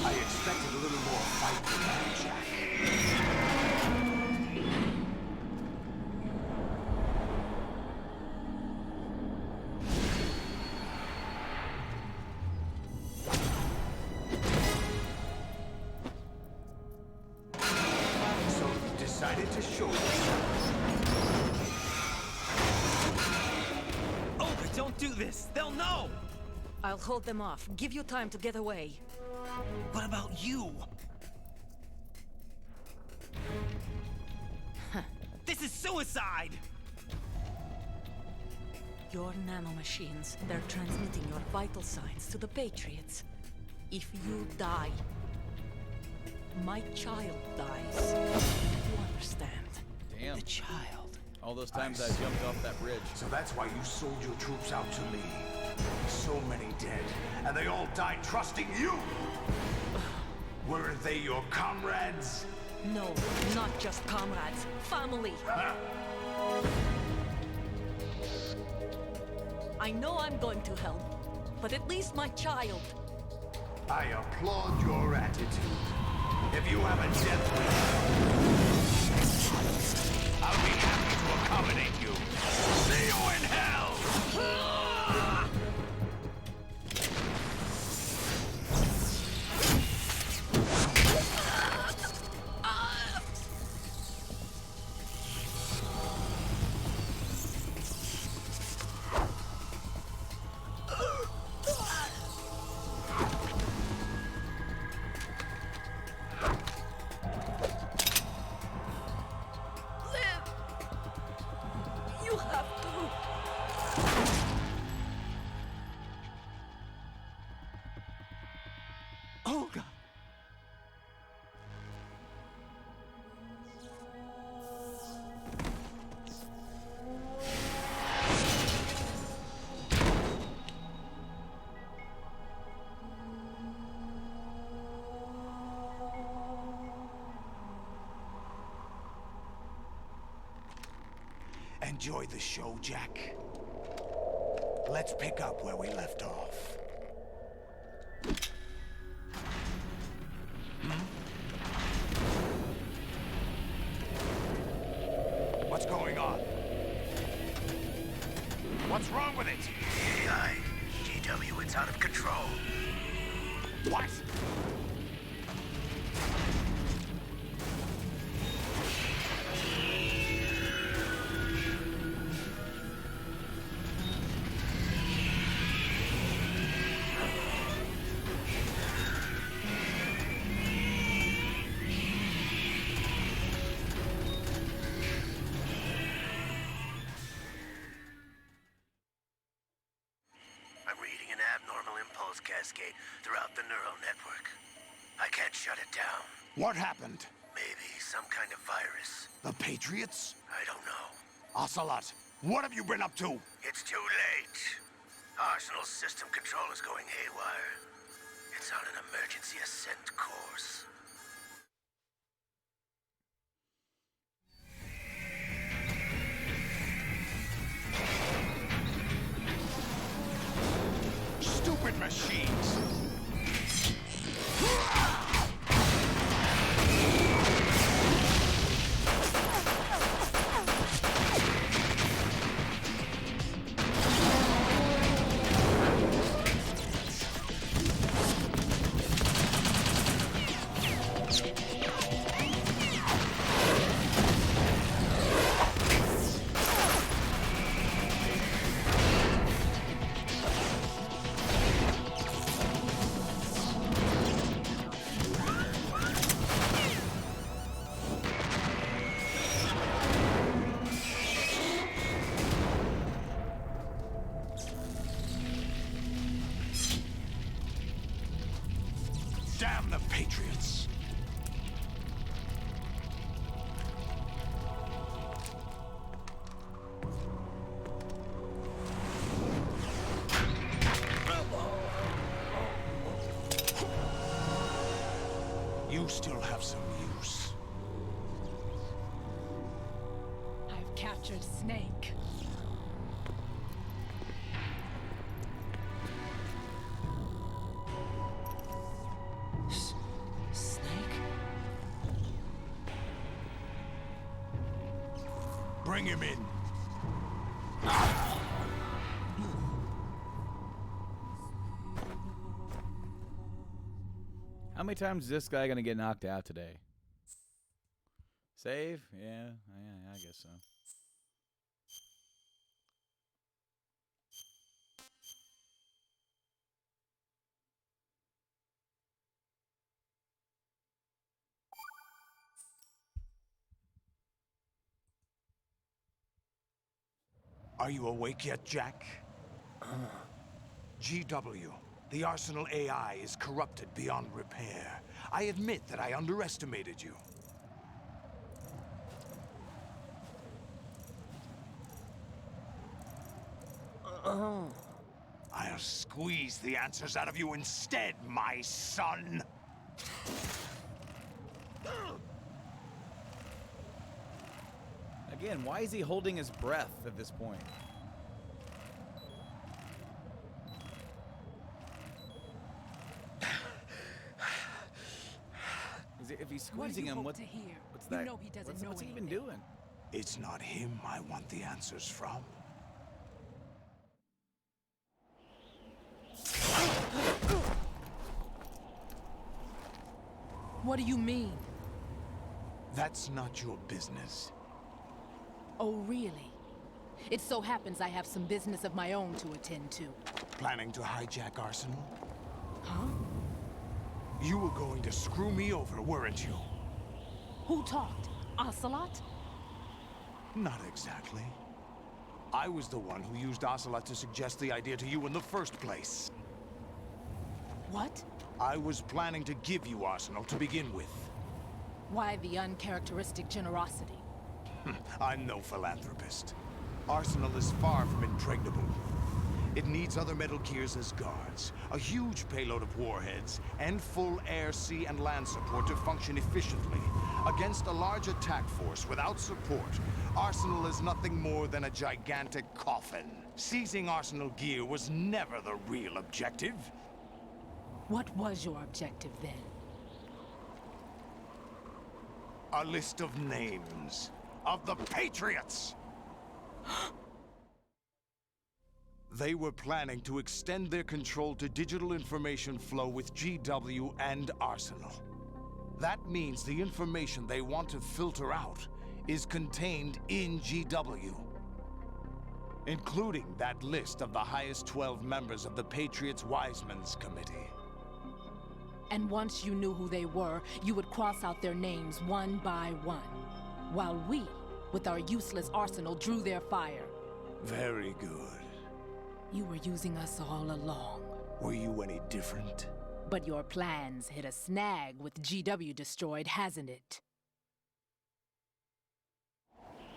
I expected a little more fight than that, Jack. So you decided to show yourself. Olga, don't do this! They'll know! I'll hold them off. Give you time to get away. What about you? This is suicide! Your nanomachines, they're transmitting your vital signs to the Patriots. If you die, my child dies. You understand? Damn. The child. All those times I jumped off that bridge. So that's why you sold your troops out to me. So many dead, and they all died trusting you! Weren't they your comrades? No, not just comrades. Family. I know I'm going to hell, but at least my child. I applaud your attitude. If you have a death wish, I'll be happy to accommodate you. See you in hell! You have to. Olga! Enjoy the show, Jack. Let's pick up where we left off. What's going on? What's wrong with it? AI, GW, it's out of control. What? I'm reading an abnormal impulse cascade throughout the neural network. I can't shut it down. What happened? Maybe some kind of virus. The Patriots? I don't know. Ocelot, what have you been up to? It's too late. Arsenal's system control is going haywire. It's on an emergency ascent course. machines! Damn the Patriots! You still have some use. I've captured Snake. Bring him in. How many times is this guy gonna get knocked out today? Save? Yeah, I guess so. Are you awake yet, Jack? GW, the Arsenal AI is corrupted beyond repair. I admit that I underestimated you. I'll squeeze the answers out of you instead, my son! Again, why is he holding his breath at this point? If he's squeezing him, what's that? You know he doesn't know what's he even anything. doing? It's not him I want the answers from. What do you mean? That's not your business. Oh, really? It so happens I have some business of my own to attend to. Planning to hijack Arsenal? Huh? You were going to screw me over, weren't you? Who talked? Ocelot? Not exactly. I was the one who used Ocelot to suggest the idea to you in the first place. What? I was planning to give you Arsenal to begin with. Why the uncharacteristic generosity? I'm no philanthropist. Arsenal is far from impregnable. It needs other Metal Gears as guards, a huge payload of warheads, and full air, sea, and land support to function efficiently. Against a large attack force without support, Arsenal is nothing more than a gigantic coffin. Seizing Arsenal gear was never the real objective. What was your objective then? A list of names of the Patriots! They were planning to extend their control to digital information flow with GW and Arsenal. That means the information they want to filter out is contained in GW, including that list of the highest 12 members of the Patriots Wiseman's Committee. And once you knew who they were, you would cross out their names one by one, while we, with our useless arsenal, drew their fire. Very good. You were using us all along. Were you any different? But your plans hit a snag with GW destroyed, hasn't it?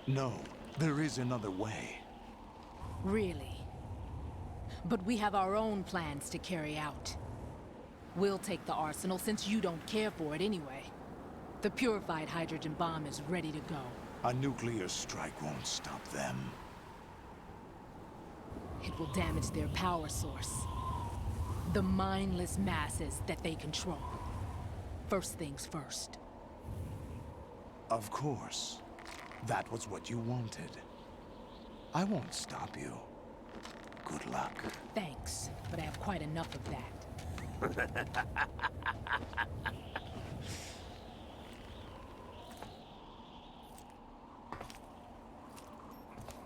No, there is another way. Really? But we have our own plans to carry out. We'll take the arsenal since you don't care for it anyway. The purified hydrogen bomb is ready to go. A nuclear strike won't stop them. It will damage their power source. The mindless masses that they control. First things first. Of course. That was what you wanted. I won't stop you. Good luck. Thanks, but I have quite enough of that.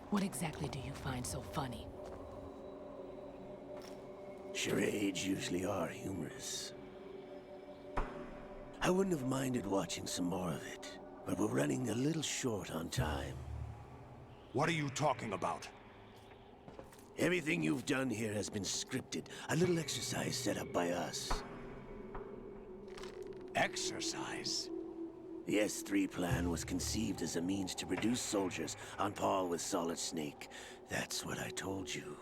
What exactly do you find so funny? Charades usually are humorous. I wouldn't have minded watching some more of it, but we're running a little short on time. What are you talking about? Everything you've done here has been scripted. A little exercise set up by us. Exercise? The S3 plan was conceived as a means to produce soldiers on par with Solid Snake. That's what I told you.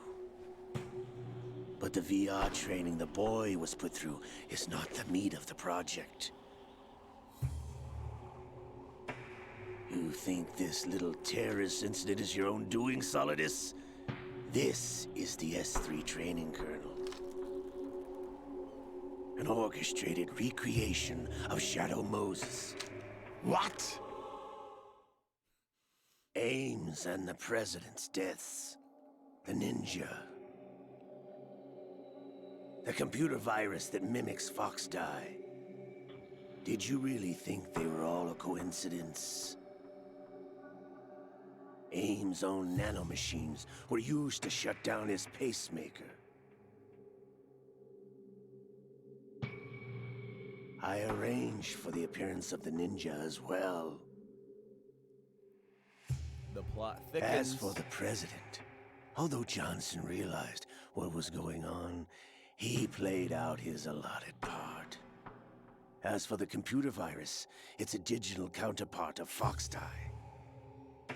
But the VR training the boy was put through is not the meat of the project. You think this little terrorist incident is your own doing, Solidus? This is the S3 training kernel. An orchestrated recreation of Shadow Moses. What? Ames and the President's deaths. The ninja. The computer virus that mimics Foxdie. Did you really think they were all a coincidence? Ames' own nanomachines were used to shut down his pacemaker. I arranged for the appearance of the ninja as well. The plot thickens. As for the president, although Johnson realized what was going on, he played out his allotted part. As for the computer virus, it's a digital counterpart of Foxdie.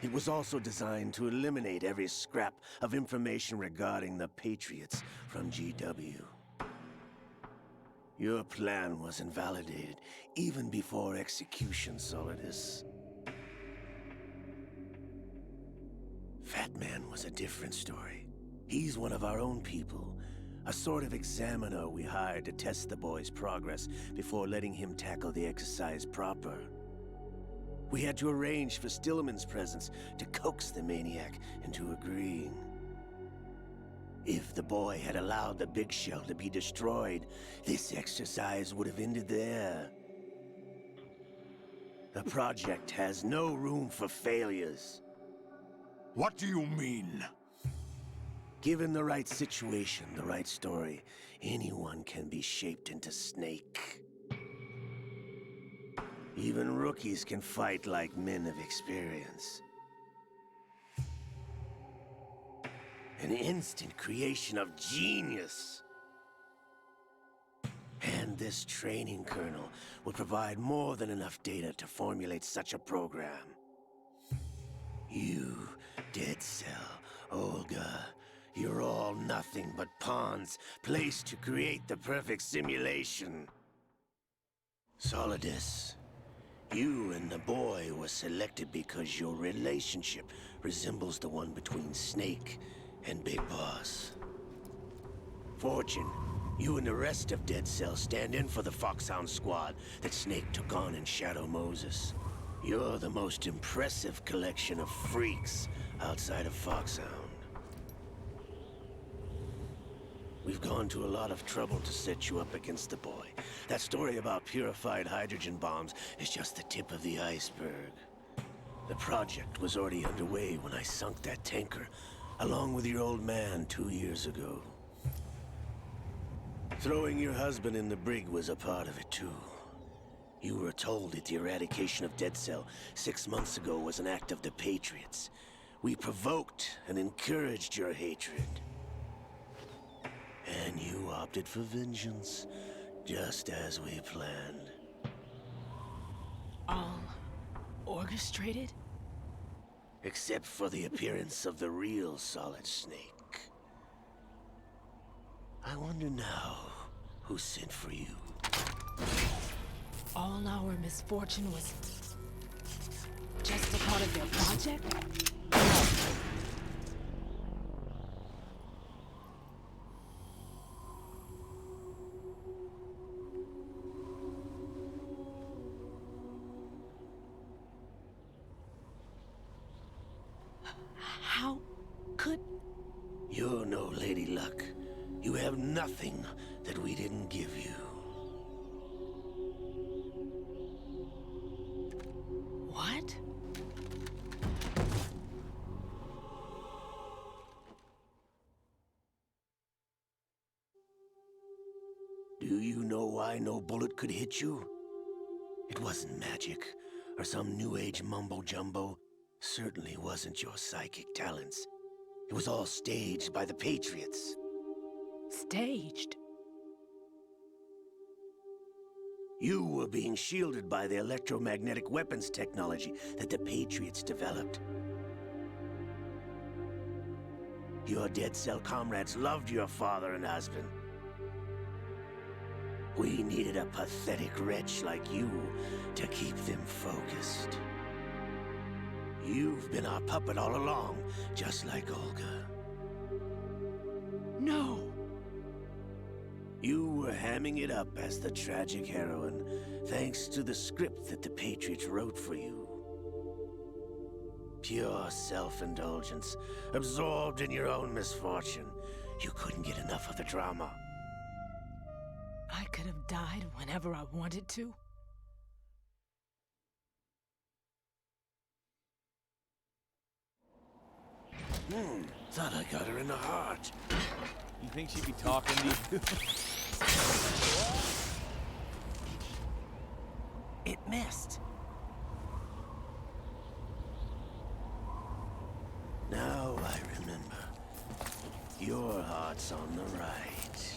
It was also designed to eliminate every scrap of information regarding the Patriots from GW. Your plan was invalidated even before execution, Solidus. Fat Man was a different story. He's one of our own people, a sort of examiner we hired to test the boy's progress before letting him tackle the exercise proper. We had to arrange for Stillman's presence to coax the maniac into agreeing. If the boy had allowed the big shell to be destroyed, this exercise would have ended there. The project has no room for failures. What do you mean? Given the right situation, the right story, anyone can be shaped into Snake. Even rookies can fight like men of experience. An instant creation of genius. And this training kernel would provide more than enough data to formulate such a program. You, Dead Cell, Olga, you're all nothing but pawns placed to create the perfect simulation. Solidus, you and the boy were selected because your relationship resembles the one between Snake and Big Boss. Fortune, you and the rest of Dead Cell stand in for the Foxhound squad that Snake took on in Shadow Moses. You're the most impressive collection of freaks outside of Foxhound. We've gone to a lot of trouble to set you up against the boy. That story about purified hydrogen bombs is just the tip of the iceberg. The project was already underway when I sunk that tanker, along with your old man 2 years ago. Throwing your husband in the brig was a part of it too. You were told that the eradication of Dead Cell 6 months ago was an act of the Patriots. We provoked and encouraged your hatred. And you opted for vengeance, just as we planned. All orchestrated? Except for the appearance of the real Solid Snake. I wonder now who sent for you. All our misfortune was just a part of their project? How could... You're no Lady Luck. You have nothing that we didn't give you. What? Do you know why no bullet could hit you? It wasn't magic, or some new age mumbo-jumbo. Certainly wasn't your psychic talents. It was all staged by the Patriots. Staged? You were being shielded by the electromagnetic weapons technology that the Patriots developed. Your dead cell comrades loved your father and husband. We needed a pathetic wretch like you to keep them focused. You've been our puppet all along, just like Olga. No! You were hamming it up as the tragic heroine, thanks to the script that the Patriots wrote for you. Pure self-indulgence, absorbed in your own misfortune. You couldn't get enough of the drama. I could have died whenever I wanted to. Thought I got her in the heart. You think she'd be talking to you? It missed. Now I remember. Your heart's on the right.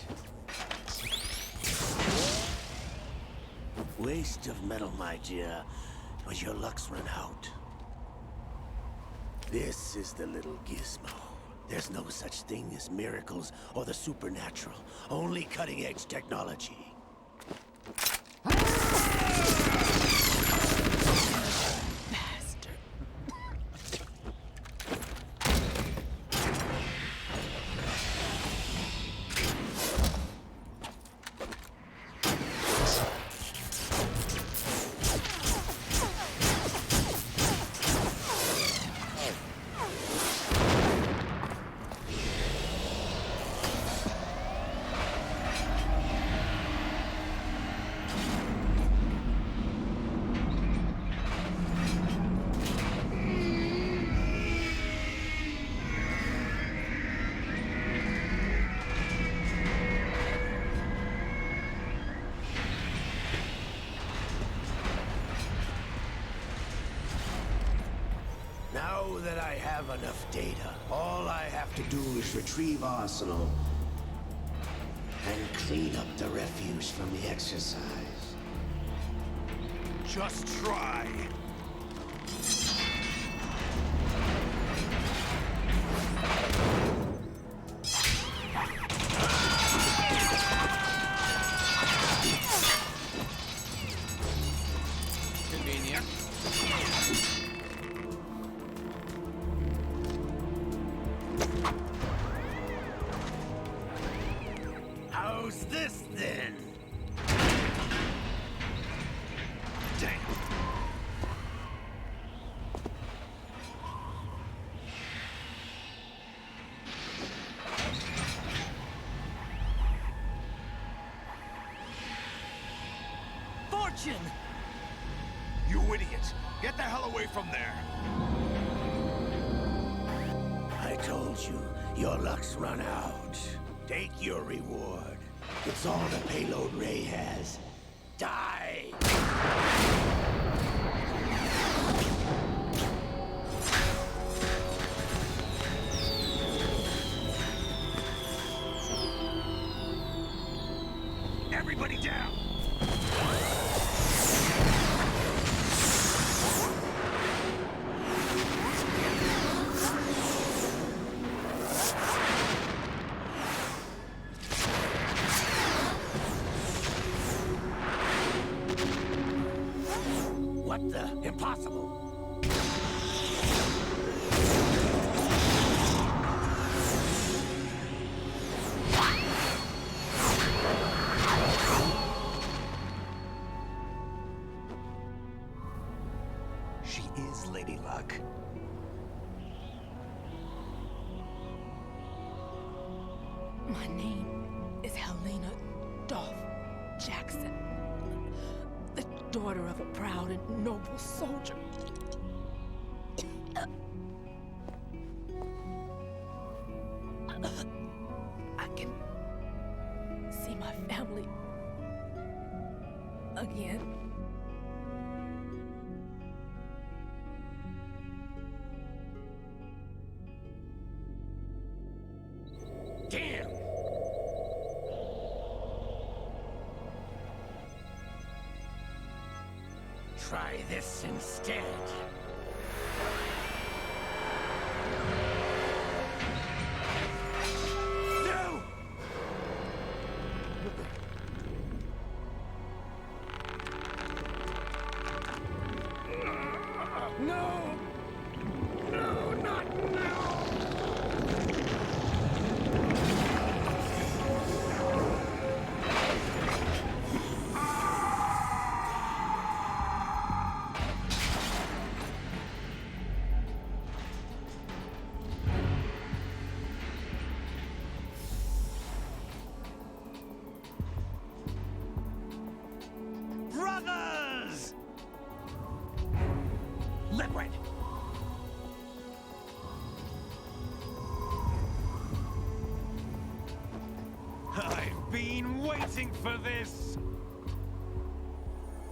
Waste of metal, my dear, but your luck's run out. This is the little gizmo. There's no such thing as miracles or the supernatural. Only cutting-edge technology. Now that I have enough data, all I have to do is retrieve Arsenal and clean up the refuse from the exercise. Just try. Convenient. How's this then? Damn. Fortune! You idiot! Get the hell away from there! I told you, your luck's run out. Take your reward. It's all the payload Ray has. Die! Everybody down! What the? Impossible! She is Lady Luck. My name is Helena Dolph Jackson, the daughter of a proud and noble soldier. I can see my family again. Damn! Try this instead. No! No! No, not now! Brothers! Liquid! I've been waiting for this!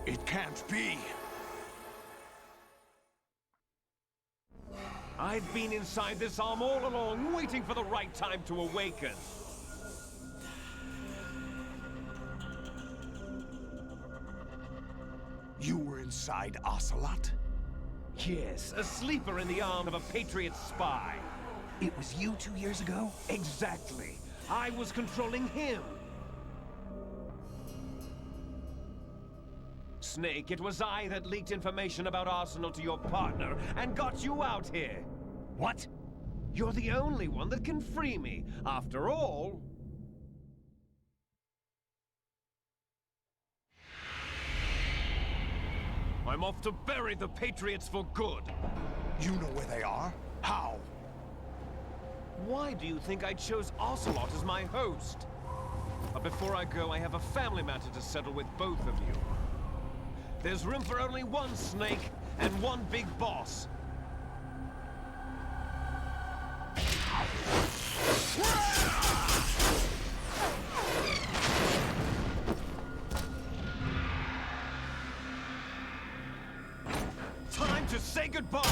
It can't be. I've been inside this arm all along, waiting for the right time to awaken. You were inside Ocelot? Yes, a sleeper in the arm of a Patriot spy. It was you 2 years ago? Exactly. I was controlling him. Snake, it was I that leaked information about Arsenal to your partner and got you out here. What? You're the only one that can free me. After all... I'm off to bury the Patriots for good. You know where they are? How? Why do you think I chose Ocelot as my host? But before I go, I have a family matter to settle with both of you. There's room for only one Snake and one big boss. Time to say goodbye!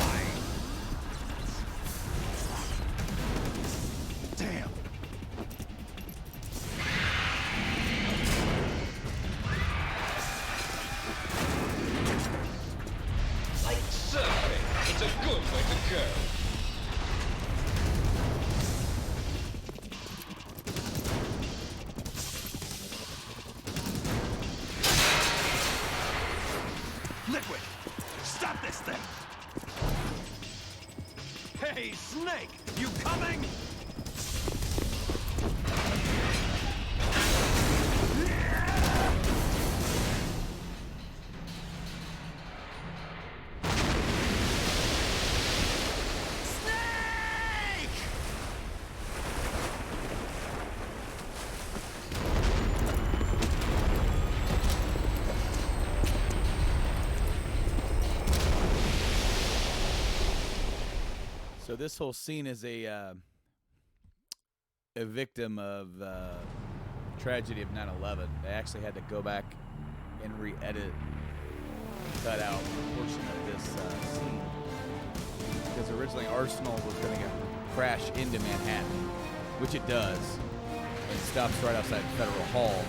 Damn. Like surfing, it's a good way to go. Liquid! Stop this thing! Hey, Snake! You coming? So this whole scene is a victim of tragedy of 9/11. They actually had to go back and re-edit, cut out a portion of this scene because originally Arsenal was going to crash into Manhattan, which it does, and it stops right outside Federal Hall.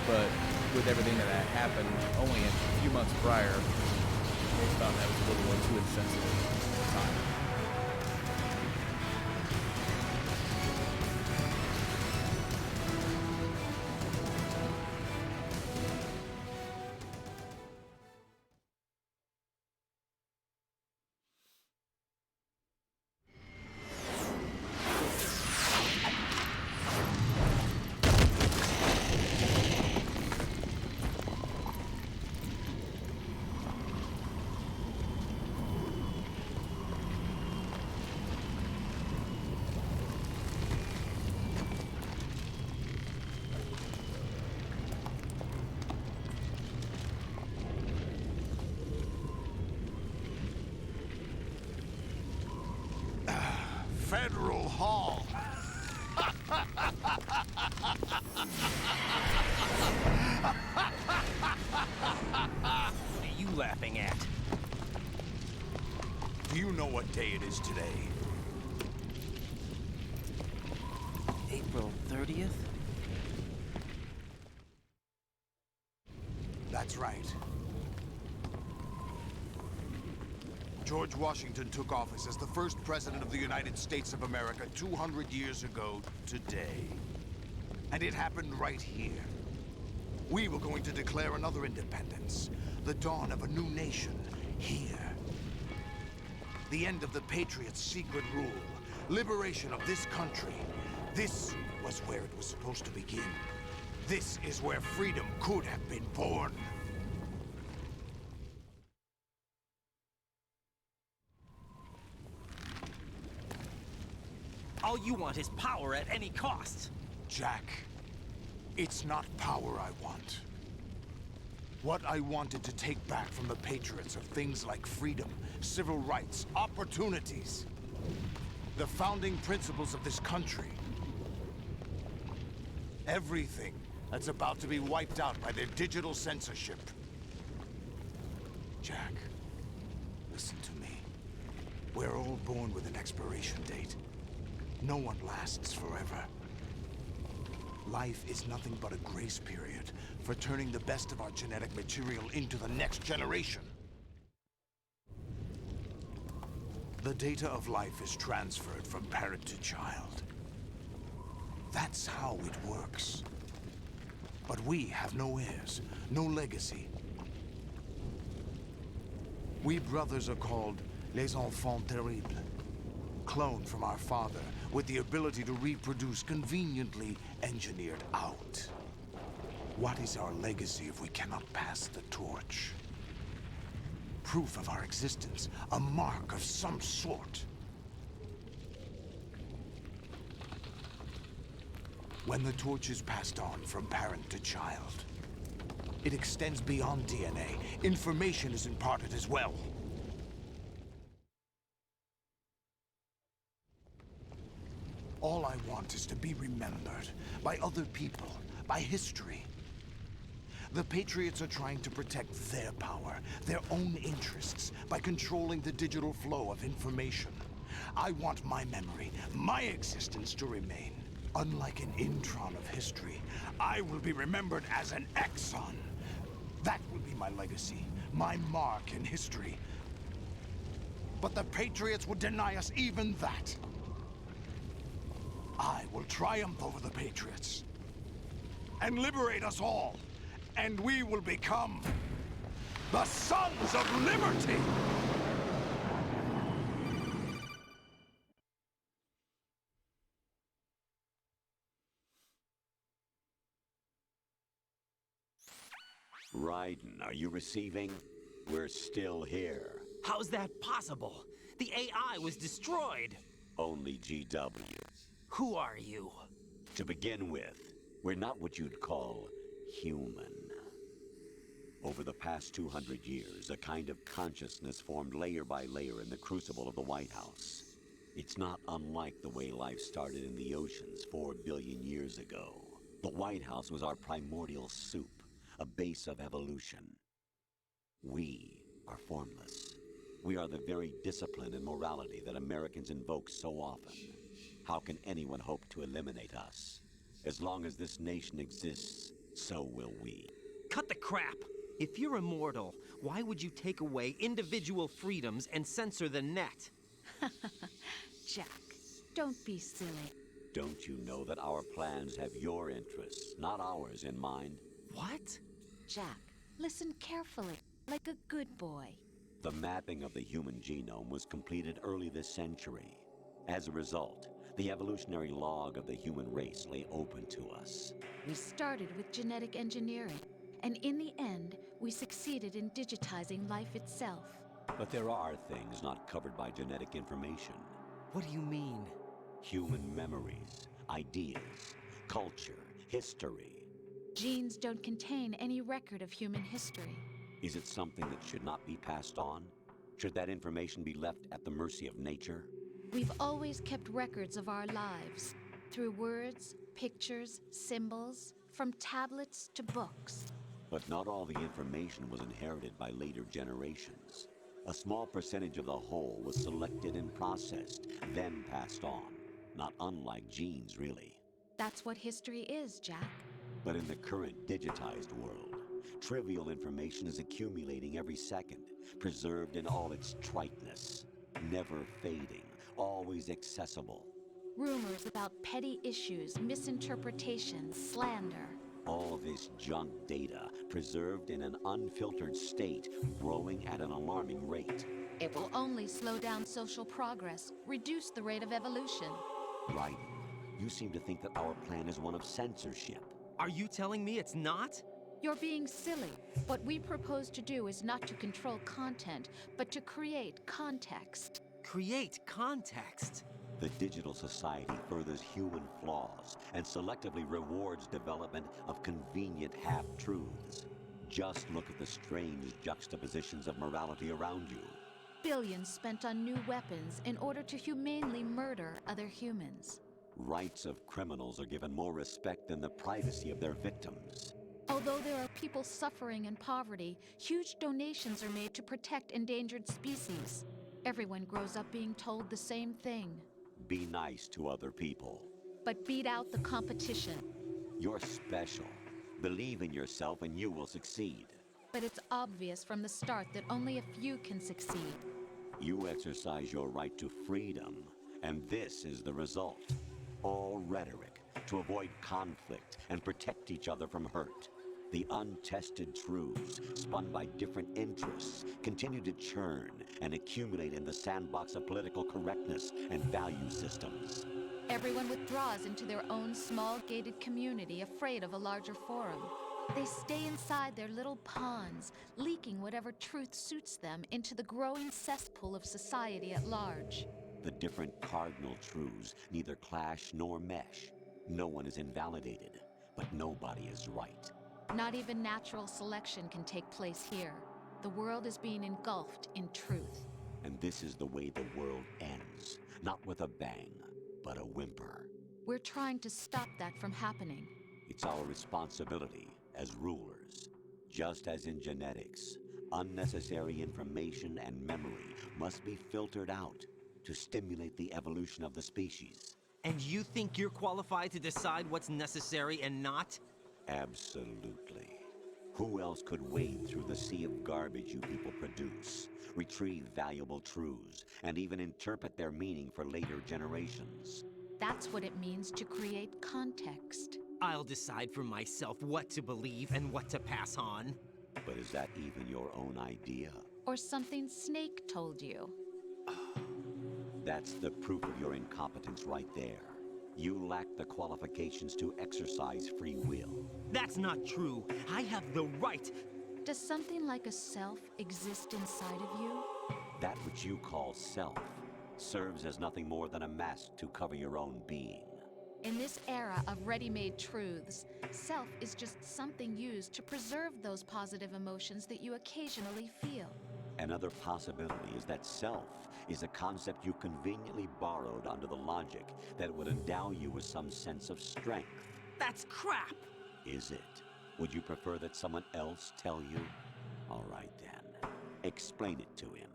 But with everything that had happened only a few months prior, they thought that was a little too insensitive at the time. hall. What are you laughing at? Do you know what day it is today? April 30th? That's right. George Washington took office as the first president of the United States of America 200 years ago today. And it happened right here. We were going to declare another independence, the dawn of a new nation, here. The end of the Patriots' secret rule, liberation of this country. This was where it was supposed to begin. This is where freedom could have been born. All you want is power at any cost. Jack, it's not power I want. What I wanted to take back from the Patriots are things like freedom, civil rights, opportunities. The founding principles of this country. Everything that's about to be wiped out by their digital censorship. Jack, listen to me. We're all born with an expiration date. No one lasts forever. Life is nothing but a grace period for turning the best of our genetic material into the next generation. The data of life is transferred from parent to child. That's how it works. But we have no heirs, no legacy. We brothers are called les enfants terribles. Cloned from our father, with the ability to reproduce conveniently engineered out. What is our legacy if we cannot pass the torch? Proof of our existence, a mark of some sort. When the torch is passed on from parent to child, it extends beyond DNA. Information is imparted as well. All I want is to be remembered by other people, by history. The Patriots are trying to protect their power, their own interests, by controlling the digital flow of information. I want my memory, my existence to remain. Unlike an intron of history, I will be remembered as an exon. That will be my legacy, my mark in history. But the Patriots would deny us even that. I will triumph over the Patriots and liberate us all, and we will become the Sons of Liberty! Raiden, are you receiving? We're still here. How's that possible? The AI was destroyed. Only GW. Who are you? To begin with, we're not what you'd call human. Over the past 200 years, a kind of consciousness formed layer by layer in the crucible of the White House. It's not unlike the way life started in the oceans 4 billion years ago. The White House was our primordial soup, a base of evolution. We are formless. We are the very discipline and morality that Americans invoke so often. How can anyone hope to eliminate us? As long as this nation exists, so will we. Cut the crap! If you're immortal, why would you take away individual freedoms and censor the net? Jack, don't be silly. Don't you know that our plans have your interests, not ours, in mind? What? Jack, listen carefully, like a good boy. The mapping of the human genome was completed early this century. As a result, the evolutionary log of the human race lay open to us. We started with genetic engineering, and in the end, we succeeded in digitizing life itself. But there are things not covered by genetic information. What do you mean? Human memories, ideas, culture, history. Genes don't contain any record of human history. Is it something that should not be passed on? Should that information be left at the mercy of nature? We've always kept records of our lives, through words, pictures, symbols, from tablets to books. But not all the information was inherited by later generations. A small percentage of the whole was selected and processed, then passed on. Not unlike genes, really. That's what history is, Jack. But in the current digitized world, trivial information is accumulating every second, preserved in all its triteness, never fading, always accessible. Rumors about petty issues, misinterpretations, slander. All this junk data, preserved in an unfiltered state, growing at an alarming rate. It will only slow down social progress, reduce the rate of evolution. Raiden, you seem to think that our plan is one of censorship. Are you telling me it's not? You're being silly. What we propose to do is not to control content, but to create context. Create context? The digital society furthers human flaws and selectively rewards development of convenient half-truths. Just look at the strange juxtapositions of morality around you. Billions spent on new weapons in order to humanely murder other humans. Rights of criminals are given more respect than the privacy of their victims. Although there are people suffering in poverty, huge donations are made to protect endangered species. Everyone grows up being told the same thing. Be nice to other people. But beat out the competition. You're special. Believe in yourself and you will succeed. But it's obvious from the start that only a few can succeed. You exercise your right to freedom, and this is the result. All rhetoric to avoid conflict and protect each other from hurt. The untested truths, spun by different interests, continue to churn and accumulate in the sandbox of political correctness and value systems. Everyone withdraws into their own small gated community, afraid of a larger forum. They stay inside their little ponds, leaking whatever truth suits them into the growing cesspool of society at large. The different cardinal truths neither clash nor mesh. No one is invalidated, but nobody is right. Not even natural selection can take place here. The world is being engulfed in truth. And this is the way the world ends. Not with a bang, but a whimper. We're trying to stop that from happening. It's our responsibility as rulers. Just as in genetics, unnecessary information and memory must be filtered out to stimulate the evolution of the species. And you think you're qualified to decide what's necessary and not? Absolutely. Who else could wade through the sea of garbage you people produce, retrieve valuable truths, and even interpret their meaning for later generations? That's what it means to create context. I'll decide for myself what to believe and what to pass on. But is that even your own idea? Or something Snake told you? That's the proof of your incompetence right there. You lack the qualifications to exercise free will. That's not true. I have the right. Does something like a self exist inside of you? That which you call self serves as nothing more than a mask to cover your own being. In this era of ready-made truths, self is just something used to preserve those positive emotions that you occasionally feel. Another possibility is that self is a concept you conveniently borrowed under the logic that would endow you with some sense of strength. That's crap! Is it? Would you prefer that someone else tell you? All right then. Explain it to him.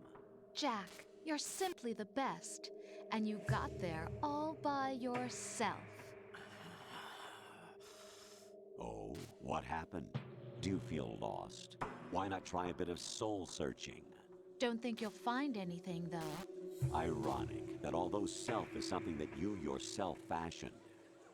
Jack, you're simply the best, and you got there all by yourself. Oh, what happened? Do you feel lost? Why not try a bit of soul searching? Don't think you'll find anything, though. Ironic that although self is something that you yourself fashioned,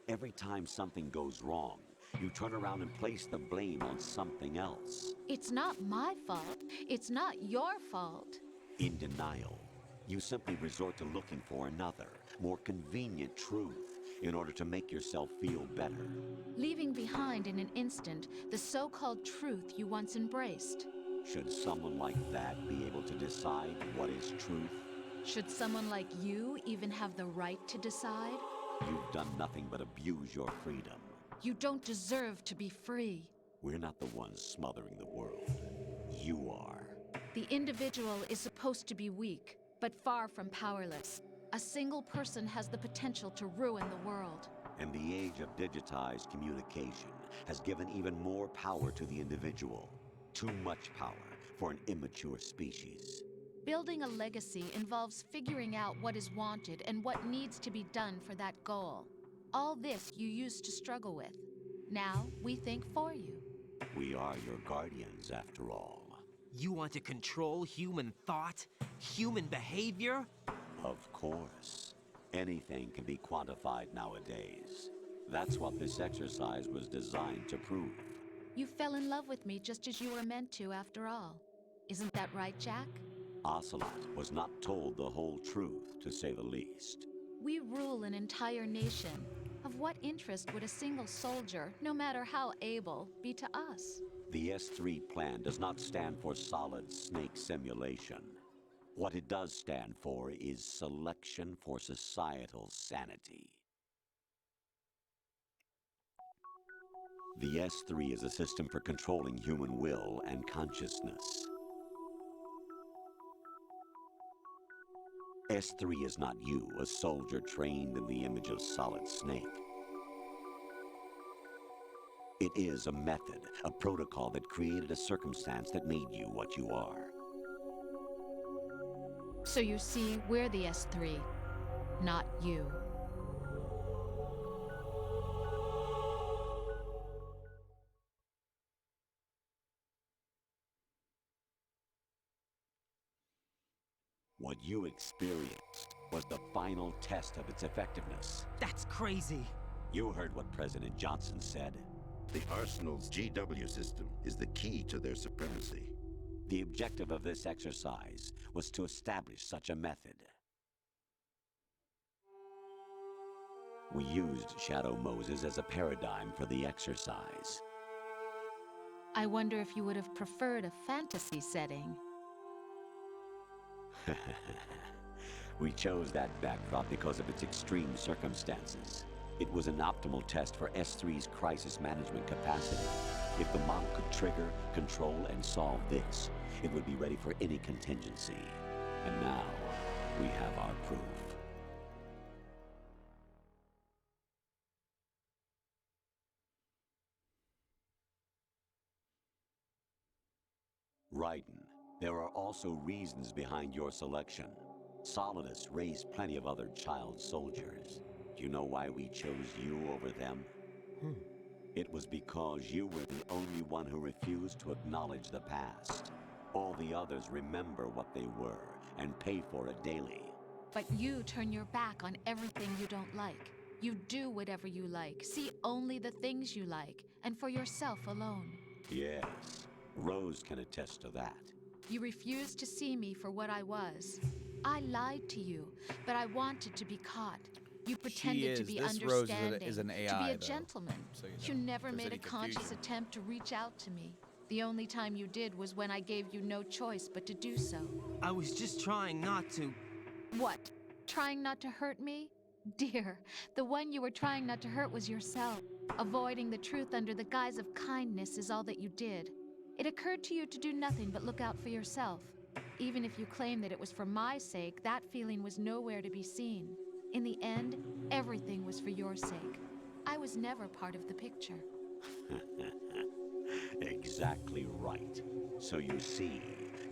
every time something goes wrong, you turn around and place the blame on something else. It's not my fault. It's not your fault. In denial, you simply resort to looking for another, more convenient truth in order to make yourself feel better. Leaving behind in an instant the so-called truth you once embraced. Should someone like that be able to decide what is truth? Should someone like you even have the right to decide? You've done nothing but abuse your freedom. You don't deserve to be free. We're not the ones smothering the world. You are. The individual is supposed to be weak, but far from powerless. A single person has the potential to ruin the world. And the age of digitized communication has given even more power to the individual. Too much power for an immature species. Building a legacy involves figuring out what is wanted and what needs to be done for that goal. All this you used to struggle with. Now, we think for you. We are your guardians, after all. You want to control human thought? Human behavior? Of course. Anything can be quantified nowadays. That's what this exercise was designed to prove. You fell in love with me just as you were meant to, after all. Isn't that right, Jack? Ocelot was not told the whole truth, to say the least. We rule an entire nation. Of what interest would a single soldier, no matter how able, be to us? The S3 plan does not stand for Solid Snake simulation. What it does stand for is selection for societal sanity. The S3 is a system for controlling human will and consciousness. S3 is not you, a soldier trained in the image of Solid Snake. It is a method, a protocol that created a circumstance that made you what you are. So you see, we're the S3, not you. What you experienced was the final test of its effectiveness. That's crazy. You heard what President Johnson said. The Arsenal's GW system is the key to their supremacy. The objective of this exercise was to establish such a method. We used Shadow Moses as a paradigm for the exercise. I wonder if you would have preferred a fantasy setting. We chose that backdrop because of its extreme circumstances. It was an optimal test for S3's crisis management capacity. If the model could trigger, control, and solve this, it would be ready for any contingency. And now, we have our proof. Raiden, there are also reasons behind your selection. Solidus raised plenty of other child soldiers. Do you know why we chose you over them? It was because you were the only one who refused to acknowledge the past. All the others remember what they were and pay for it daily. But you turn your back on everything you don't like. You do whatever you like, see only the things you like, and for yourself alone. Yes, Rose can attest to that. You refused to see me for what I was. I lied to you, but I wanted to be caught. You pretended to be understanding, is an AI, to be a though, gentleman. so you never made a conscious attempt to reach out to me. The only time you did was when I gave you no choice but to do so. I was just trying not to... What? Trying not to hurt me? Dear, the one you were trying not to hurt was yourself. Avoiding the truth under the guise of kindness is all that you did. It occurred to you to do nothing but look out for yourself. Even if you claim that it was for my sake, that feeling was nowhere to be seen. In the end, everything was for your sake. I was never part of the picture. Exactly right. So you see,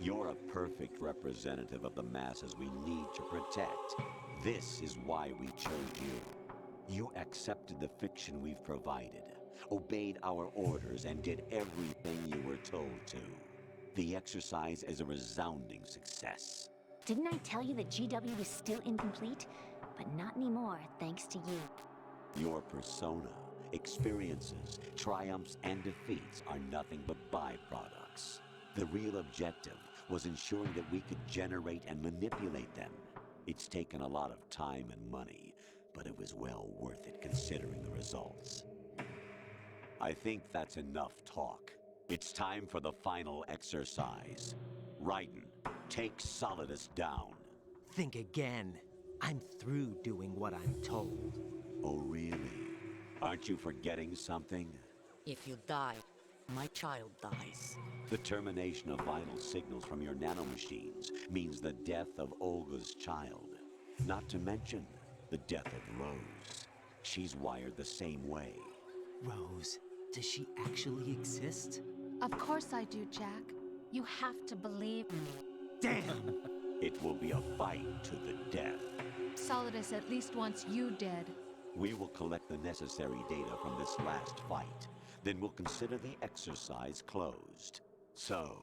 you're a perfect representative of the masses we need to protect. This is why we chose you. You accepted the fiction we've provided, obeyed our orders, and did everything you were told to. The exercise is a resounding success. Didn't I tell you that GW was still incomplete? But not anymore, thanks to you. Your persona, experiences, triumphs, and defeats are nothing but byproducts. The real objective was ensuring that we could generate and manipulate them. It's taken a lot of time and money, but it was well worth it considering the results. I think that's enough talk. It's time for the final exercise. Raiden, take Solidus down. Think again. I'm through doing what I'm told. Oh, really? Aren't you forgetting something? If you die, my child dies. The termination of vital signals from your nanomachines means the death of Olga's child. Not to mention the death of Rose. She's wired the same way. Rose, does she actually exist? Of course I do, Jack. You have to believe. Damn! It will be a fight to the death. Solidus at least wants you dead. We will collect the necessary data from this last fight. Then we'll consider the exercise closed. So,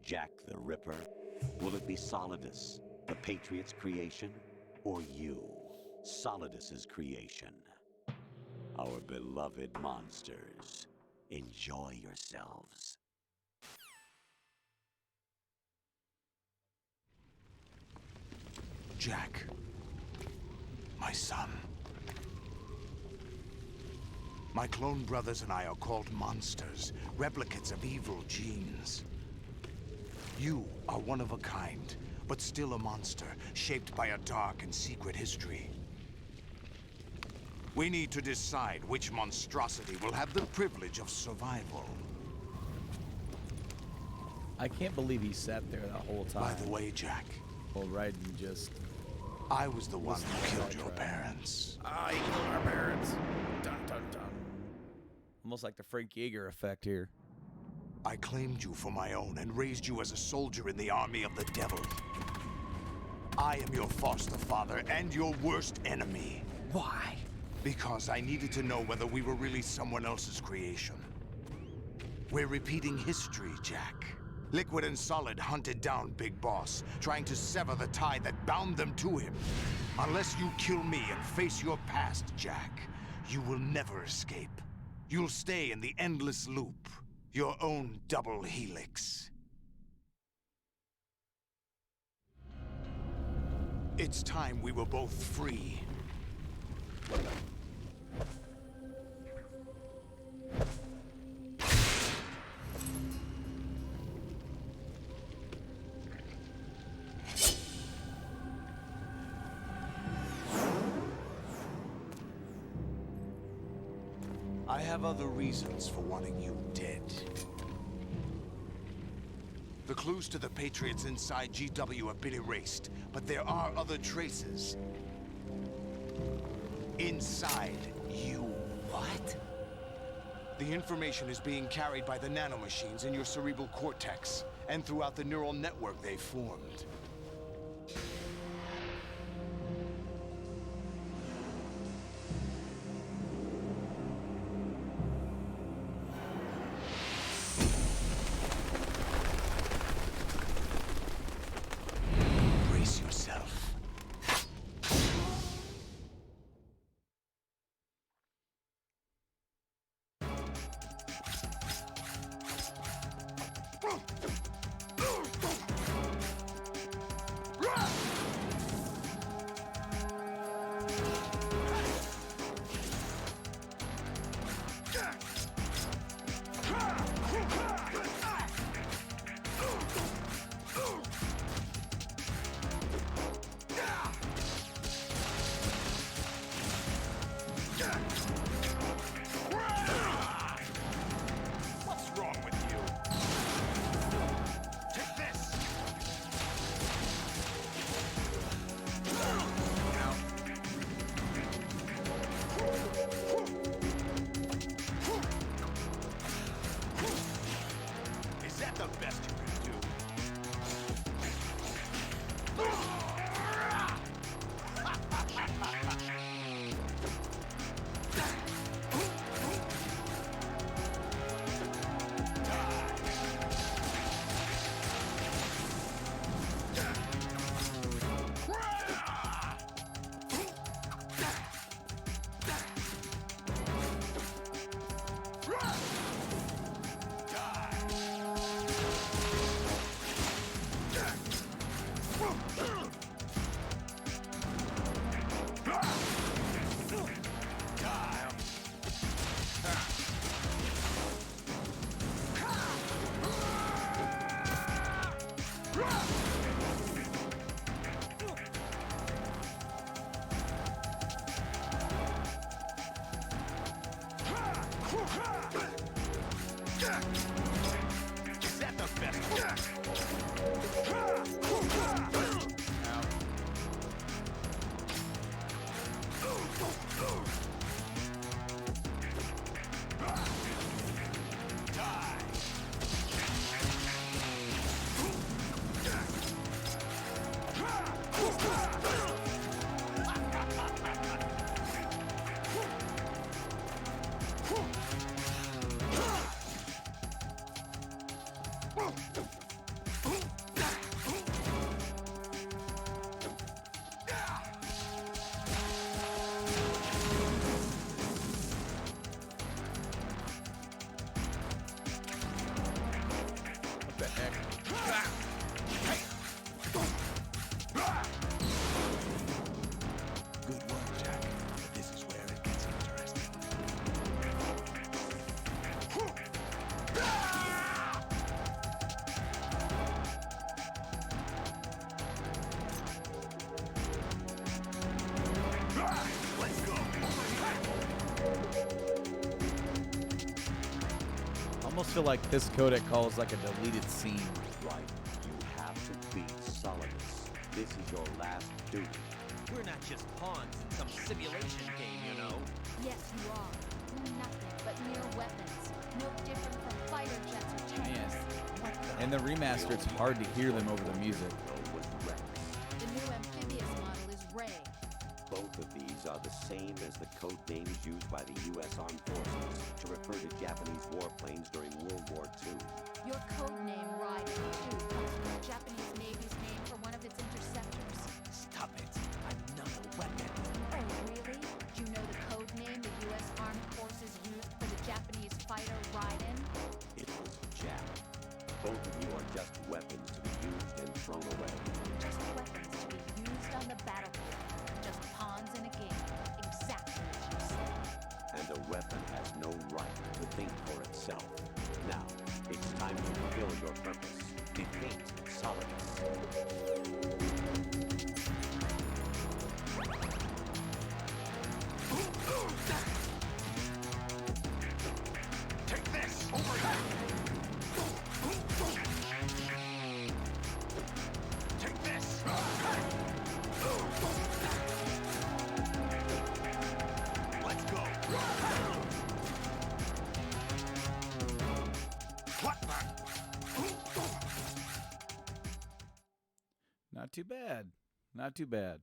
Jack the Ripper, will it be Solidus, the Patriot's creation, or you, Solidus's creation? Our beloved monsters, enjoy yourselves. Jack, my son. My clone brothers and I are called monsters, replicates of evil genes. You are one of a kind, but still a monster, shaped by a dark and secret history. We need to decide which monstrosity will have the privilege of survival. I can't believe he sat there that whole time. By the way, Jack. Well, Raiden just... I was the one who killed your parents. I killed our parents. Dun, dun, dun. Almost like the Frank Yeager effect here. I claimed you for my own and raised you as a soldier in the army of the devil. I am your foster father and your worst enemy. Why? Because I needed to know whether we were really someone else's creation. We're repeating history, Jack. Liquid and Solid hunted down Big Boss, trying to sever the tie that bound them to him. Unless you kill me and face your past, Jack, you will never escape. You'll stay in the endless loop, your own double helix. It's time we were both free. I have other reasons for wanting you dead. The clues to the Patriots inside GW have been erased, but there are other traces. Inside you. What? The information is being carried by the nanomachines in your cerebral cortex, and throughout the neural network they formed. Brace yourself. What's wrong with you? Take this! Is that the best you can do? Is that the best? almost feel like this codec calls like a deleted scene. Right. You have to beat Solidus. This is your last duty. We're not just pawns in some simulation game, you know. Yes, you are. We're nothing but mere weapons. No different from fighter jets or tanks. In the remaster, it's hard to hear them over the music. The new amphibious model is Ray. Both of these are the same as the code names used by the U.S. Armed Forces to refer to Japanese warplanes during World War II. Your code name, Raiden, too, comes from the Japanese Navy's name for one of its interceptors. Stop it. I'm not a weapon. Oh, really? Do you know the code name the U.S. Armed Forces used for the Japanese fighter Raiden? It was Jap. Both of you are just weapons to be used and thrown away. Just weapons to be used on the battlefield. Just pawns in a game. Exactly as you said. And a weapon has no right to think for itself. Now, it's time to fulfill your purpose. Defeat Solidus. Take this! Over here! Take this! Let's go! What the? Not too bad. Not too bad.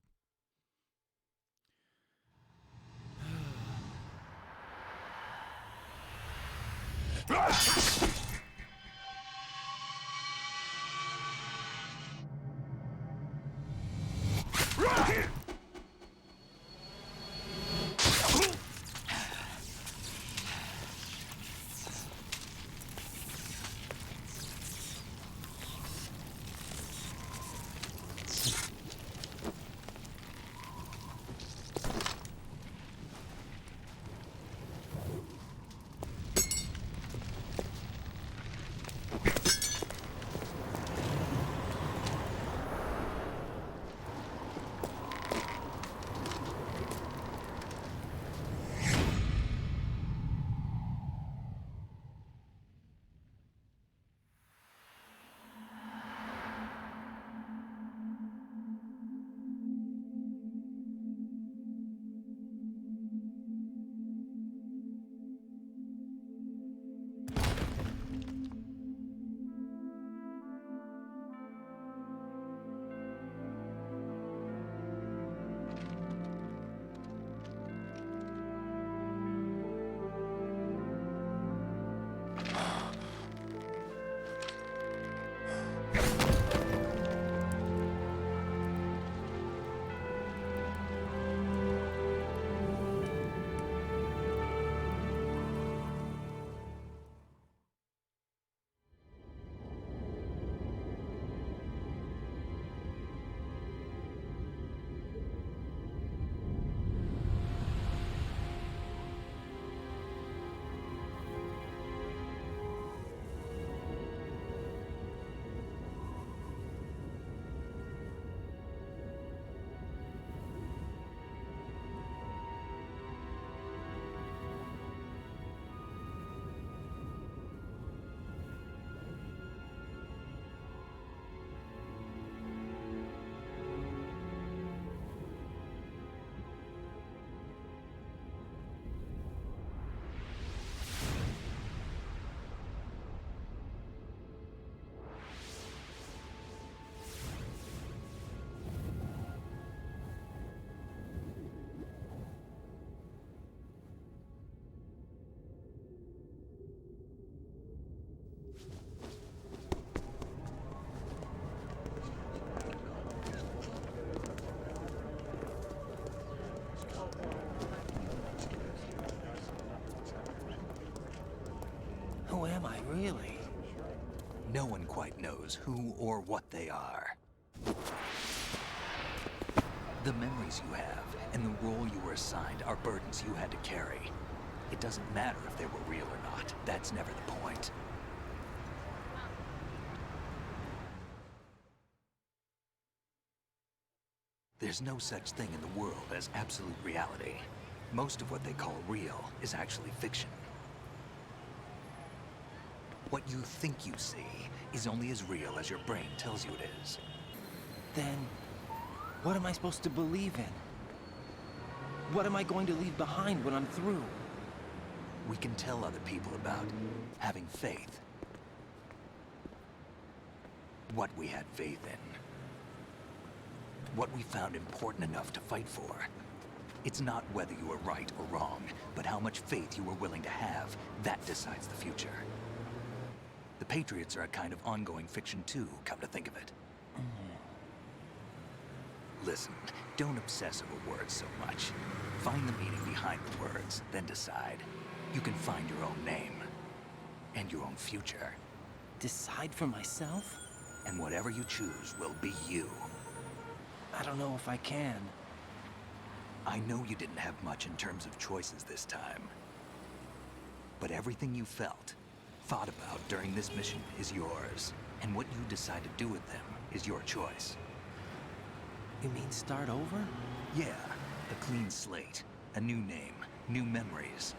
Who am I, really? No one quite knows who or what they are. The memories you have and the role you were assigned are burdens you had to carry. It doesn't matter if they were real or not. That's never the point. There's no such thing in the world as absolute reality. Most of what they call real is actually fiction. What you think you see is only as real as your brain tells you it is. Then, what am I supposed to believe in? What am I going to leave behind when I'm through? We can tell other people about having faith. What we had faith in. What we found important enough to fight for. It's not whether you were right or wrong, but how much faith you were willing to have. That decides the future. The Patriots are a kind of ongoing fiction too, come to think of it. Listen, don't obsess over words so much. Find the meaning behind the words, then decide. You can find your own name. And your own future. Decide for myself? And whatever you choose will be you. I don't know if I can. I know you didn't have much in terms of choices this time. But everything you felt, thought about during this mission is yours. And what you decide to do with them is your choice. You mean start over? Yeah, a clean slate, a new name, new memories.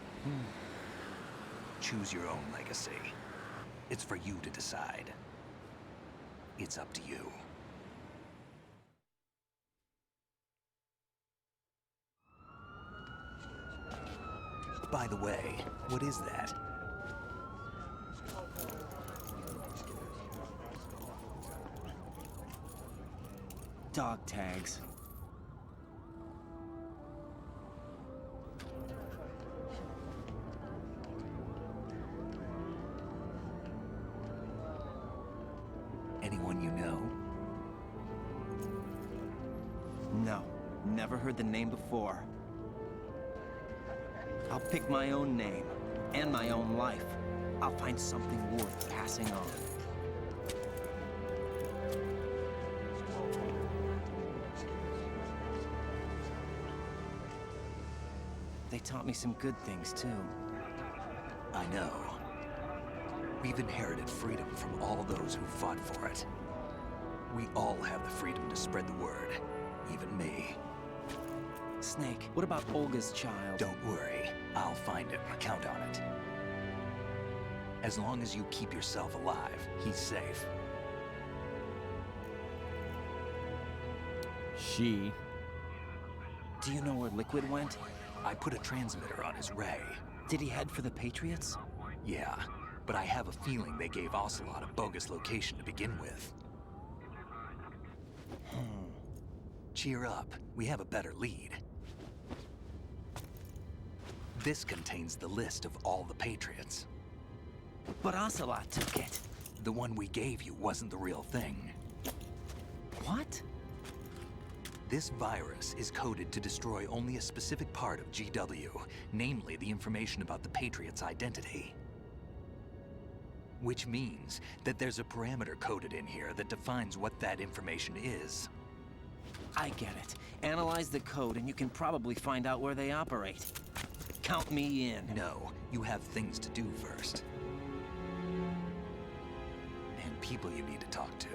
Choose your own legacy. It's for you to decide. It's up to you. By the way, what is that? Dog tags. Anyone you know? No, never heard the name before. I'll pick my own name, and my own life. I'll find something worth passing on. They taught me some good things, too. I know. We've inherited freedom from all those who fought for it. We all have the freedom to spread the word, even me. Snake, what about Olga's child? Don't worry, I'll find him. Count on it. As long as you keep yourself alive, he's safe. She. Do you know where Liquid went? I put a transmitter on his ray. Did he head for the Patriots? Yeah, but I have a feeling they gave Ocelot a bogus location to begin with. Cheer up, we have a better lead. This contains the list of all the Patriots. But Ocelot took it. The one we gave you wasn't the real thing. What? This virus is coded to destroy only a specific part of GW, namely the information about the Patriots' identity. Which means that there's a parameter coded in here that defines what that information is. I get it. Analyze the code and you can probably find out where they operate. Count me in. No, you have things to do first. And people you need to talk to.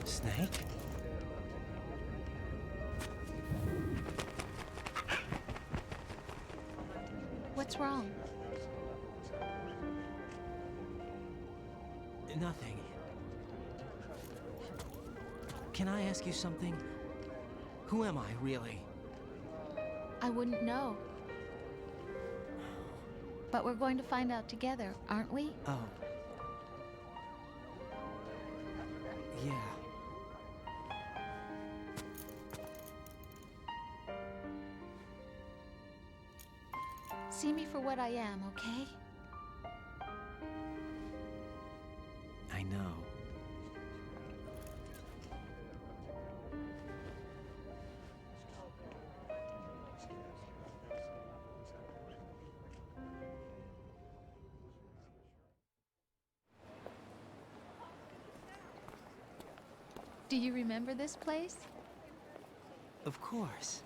Snake? What's wrong? Nothing. Can I ask you something? Who am I, really? I wouldn't know. But we're going to find out together, aren't we? Oh. Yeah. See me for what I am, okay? I know. Do you remember this place? Of course.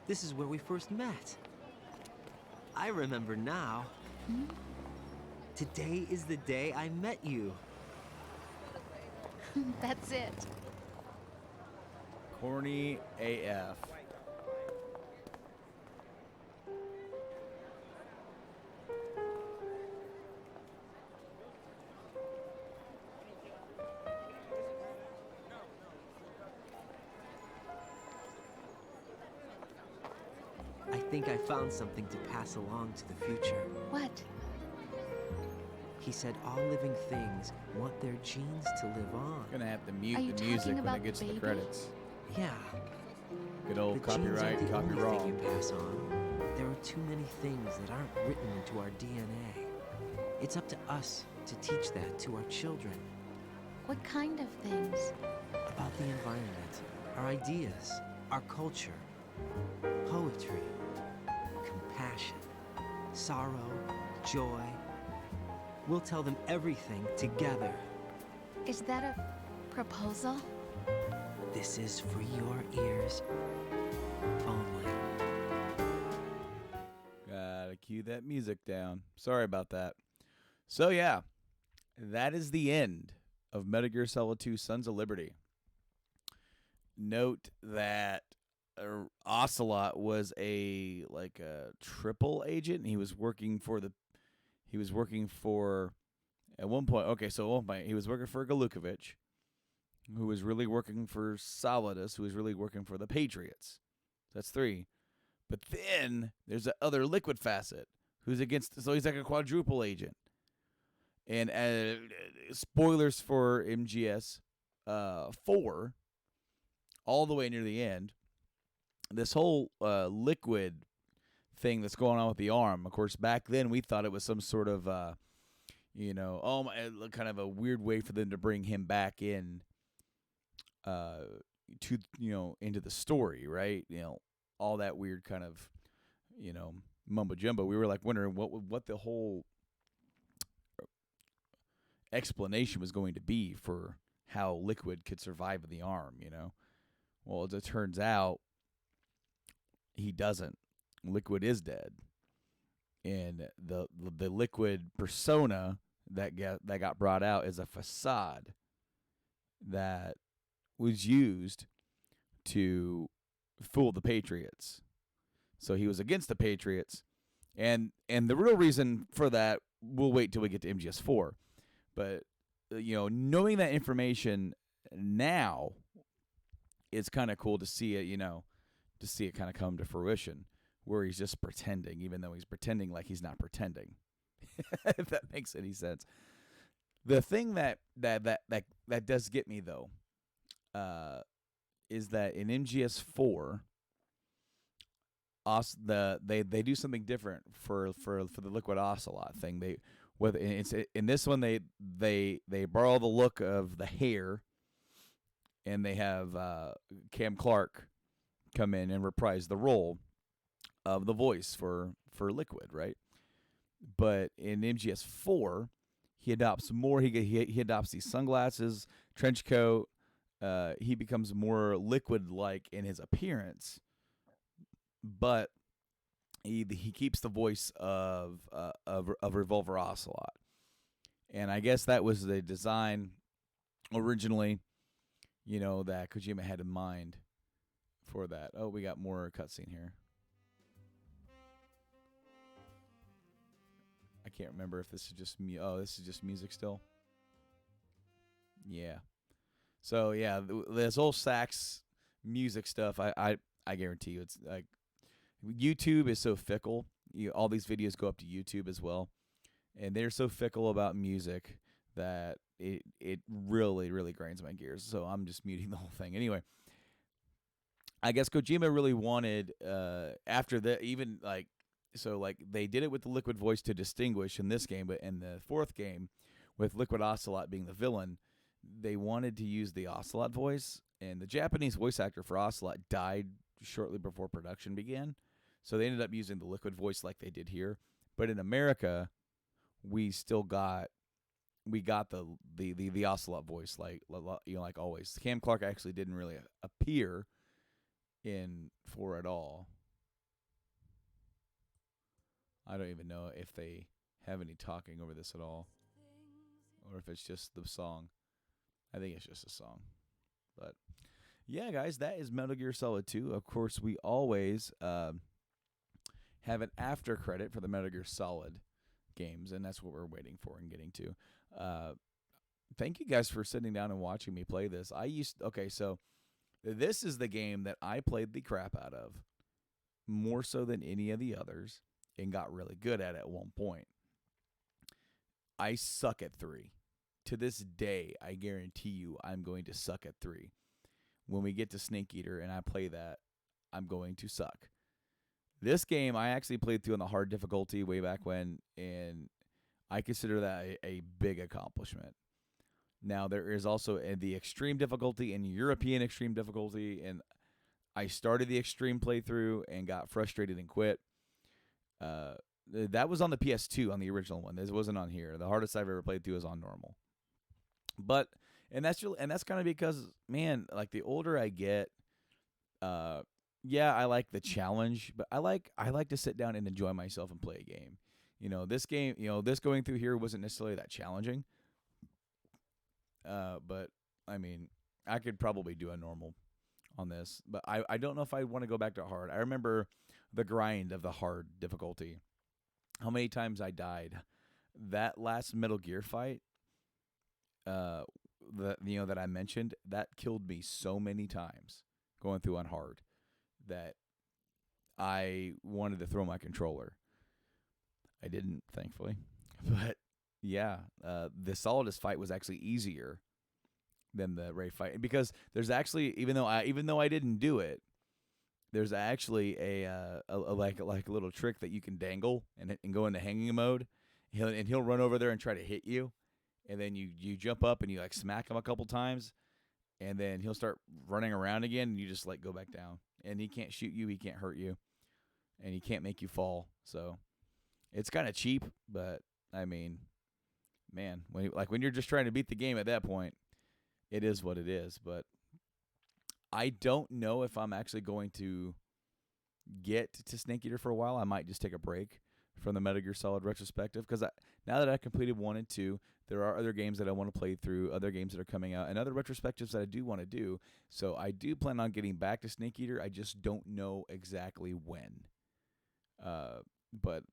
This is where we first met. I remember now. Hmm? Today is the day I met you. That's it. Corny AF. I think I found something to pass along to the future. What? He said all living things want their genes to live on. Gonna have to Are mute you the music talking when about it gets the to the baby? credits. Yeah. Good old The genes copyright, aren't the copy only wrong. thing you pass on. There are too many things that aren't written into our DNA. It's up to us to teach that to our children. What kind of things? About the environment, our ideas, our culture, poetry, compassion, sorrow, joy. We'll tell them everything together. Is that a proposal? This is for your ears only. Gotta cue that music down. Sorry about that. So yeah, that is the end of Metal Gear Solid 2 Sons of Liberty. Note that Ocelot was a triple agent. He was working for at one point. Okay, so at one point he was working for Galukovich, who was really working for Solidus, who was really working for the Patriots. That's 3. But then there's the other Liquid facet who's against. So he's like a quadruple agent. And spoilers for MGS 4, all the way near the end. This whole Liquid thing that's going on with the arm. Of course, back then we thought it was some sort of, kind of a weird way for them to bring him back in, into the story, right? All that weird kind of, mumbo jumbo. We were like wondering what the whole explanation was going to be for how Liquid could survive in the arm. Well, as it turns out, he doesn't. Liquid is dead, and the Liquid persona that got brought out is a facade that was used to fool the Patriots. So he was against the Patriots, and the real reason for that, we'll wait till we get to MGS4. But knowing that information now, it's kind of cool to see it. To see it kind of come to fruition, where he's just pretending, even though he's pretending like he's not pretending. If that makes any sense. The thing that does get me though, is that in MGS4, they do something different for the Liquid Ocelot thing. In this one they borrow the look of the hair, and they have Cam Clark come in and reprise the role of the voice for Liquid, right? But in MGS4, he adopts more. He adopts these sunglasses, trench coat. He becomes more Liquid-like in his appearance, but he keeps the voice of Revolver Ocelot. And I guess that was the design originally, that Kojima had in mind for that. Oh, we got more cutscene here. I can't remember if this is just this is just music still. Yeah. So yeah, this whole sax music stuff, I guarantee you, it's like YouTube is so fickle. All these videos go up to YouTube as well, and they're so fickle about music that it really, really grinds my gears. So I'm just muting the whole thing anyway. I guess Kojima really wanted after the even like so like they did it with the liquid voice to distinguish in this game, but in the fourth game, with Liquid Ocelot being the villain, they wanted to use the Ocelot voice, and the Japanese voice actor for Ocelot died shortly before production began, so they ended up using the liquid voice like they did here. But in America, we got the Ocelot voice, like like always. Cam Clark actually didn't really appear in 4 at all. I don't even know if they have any talking over this at all, or if it's just the song. I think it's just a song. But yeah, guys, that is Metal Gear Solid 2. Of course, we always have an after credit for the Metal Gear Solid games, and that's what we're waiting for and getting to. Thank you guys for sitting down and watching me play this. So this is the game that I played the crap out of, more so than any of the others, and got really good at one point. I suck at 3. To this day, I guarantee you I'm going to suck at 3. When we get to Snake Eater and I play that, I'm going to suck. This game, I actually played through on the hard difficulty way back when, and I consider that a big accomplishment. Now, there is also the extreme difficulty and European extreme difficulty, and I started the extreme playthrough and got frustrated and quit. That was on the PS2 on the original one. This wasn't on here. The hardest I've ever played through is on normal. But that's kind of because, man, like the older I get, yeah, I like the challenge, but I like to sit down and enjoy myself and play a game. This game, this going through here wasn't necessarily that challenging. But I mean, I could probably do a normal on this, but I don't know if I want to go back to hard. I remember the grind of the hard difficulty. How many times I died. That last Metal Gear fight, that I mentioned, that killed me so many times going through on hard that I wanted to throw my controller. I didn't, thankfully. But yeah, the Solidus fight was actually easier than the Ray fight, because there's actually, even though I didn't do it, there's actually a little trick that you can dangle and go into hanging mode. He'll run over there and try to hit you, and then you jump up and you like smack him a couple times, and then he'll start running around again, and you just like go back down. And he can't shoot you, he can't hurt you, and he can't make you fall. So it's kind of cheap, but I mean, man, when you're just trying to beat the game at that point, it is what it is. But I don't know if I'm actually going to get to Snake Eater for a while. I might just take a break from the Metal Gear Solid retrospective, because now that I completed 1 and 2, there are other games that I want to play through, other games that are coming out, and other retrospectives that I do want to do. So I do plan on getting back to Snake Eater. I just don't know exactly when. But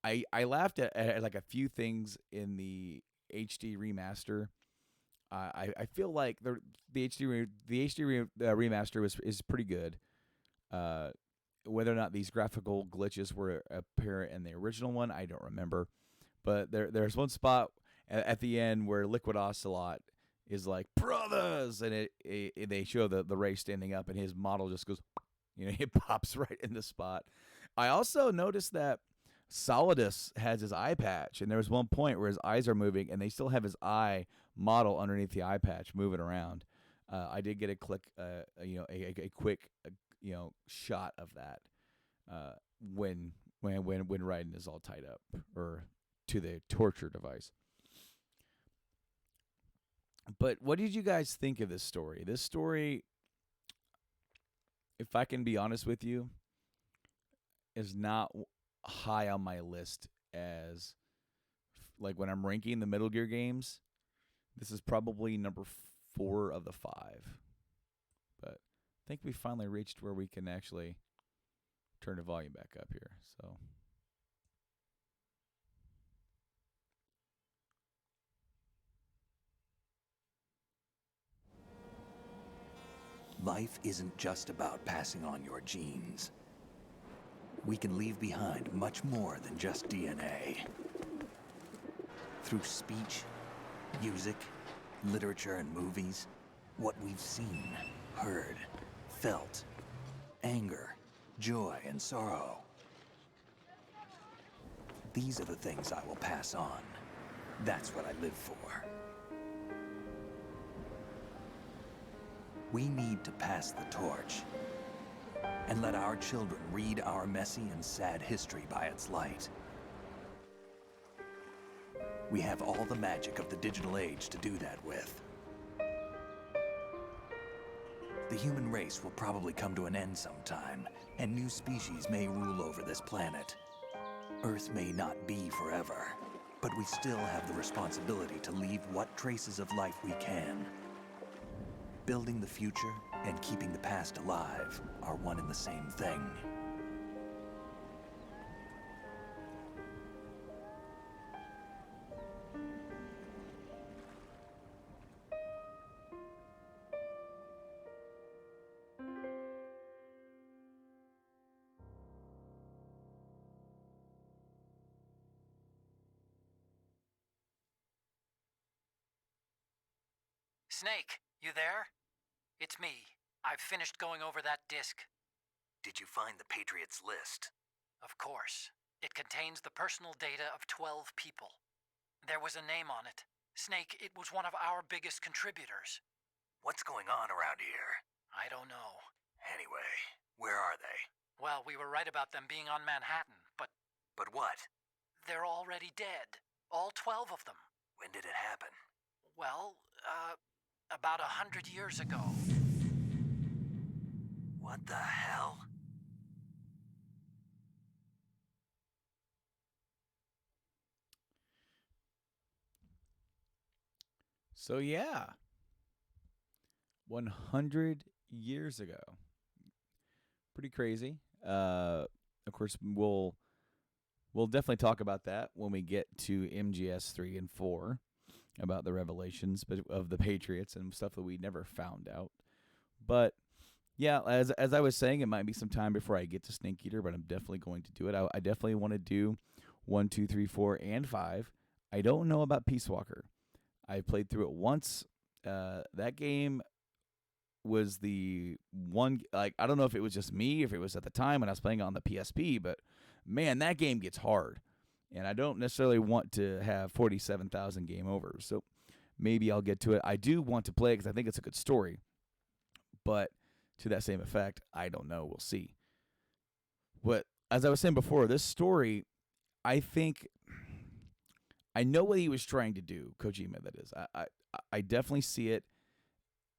I laughed at like a few things in the HD remaster. I feel like the HD remaster is pretty good. Whether or not these graphical glitches were apparent in the original one, I don't remember. But there's one spot at the end where Liquid Ocelot is like, brothers, and they show the Ray standing up, and his model just goes, it pops right in the spot. I also noticed that Solidus has his eye patch, and there was one point where his eyes are moving, and they still have his eye model underneath the eye patch moving around. I did get a quick shot of that when Raiden is all tied up or to the torture device. But what did you guys think of this story? This story, if I can be honest with you, is not high on my list as, like, when I'm ranking the Metal Gear games. This is probably number 4 of the 5. But I think we finally reached where we can actually turn the volume back up here. So life isn't just about passing on your genes. We can leave behind much more than just DNA. Through speech, music, literature, and movies, what we've seen, heard, felt, anger, joy, and sorrow. These are the things I will pass on. That's what I live for. We need to pass the torch and let our children read our messy and sad history by its light. We have all the magic of the digital age to do that with. The human race will probably come to an end sometime, and new species may rule over this planet. Earth may not be forever, but we still have the responsibility to leave what traces of life we can. Building the future and keeping the past alive are one and the same thing. Snake, you there? It's me. I've finished going over that disk. Did you find the Patriots list? Of course. It contains the personal data of 12 people. There was a name on it. Snake, it was one of our biggest contributors. What's going on around here? I don't know. Anyway, where are they? Well, we were right about them being on Manhattan, but... But what? They're already dead. All 12 of them. When did it happen? Well, about 100 years ago. What the hell? So yeah, 100 years ago. Pretty crazy. Of course, we'll definitely talk about that when we get to MGS 3 and 4, about the revelations of the Patriots and stuff that we never found out. But yeah, as I was saying, it might be some time before I get to Snake Eater, but I'm definitely going to do it. I definitely want to do 1, 2, 3, 4, and 5. I don't know about Peace Walker. I played through it once. That game was the one, like, I don't know if it was just me, if it was at the time when I was playing on the PSP, but man, that game gets hard. And I don't necessarily want to have 47,000 game overs. So maybe I'll get to it. I do want to play it because I think it's a good story. But to that same effect, I don't know. We'll see. But as I was saying before, this story, I think I know what he was trying to do, Kojima, that is. I definitely see it.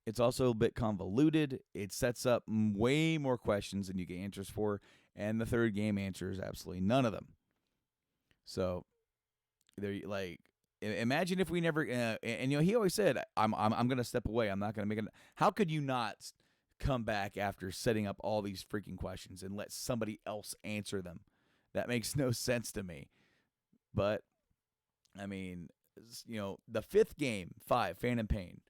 It's also a bit convoluted. It sets up way more questions than you get answers for. And the third game answers absolutely none of them. So, they're like, imagine if we never, and you know, he always said, I'm going to step away. I'm not going to make it. How could you not come back after setting up all these freaking questions and let somebody else answer them? That makes no sense to me. But, I mean, you know, the fifth game, 5, Phantom Pain,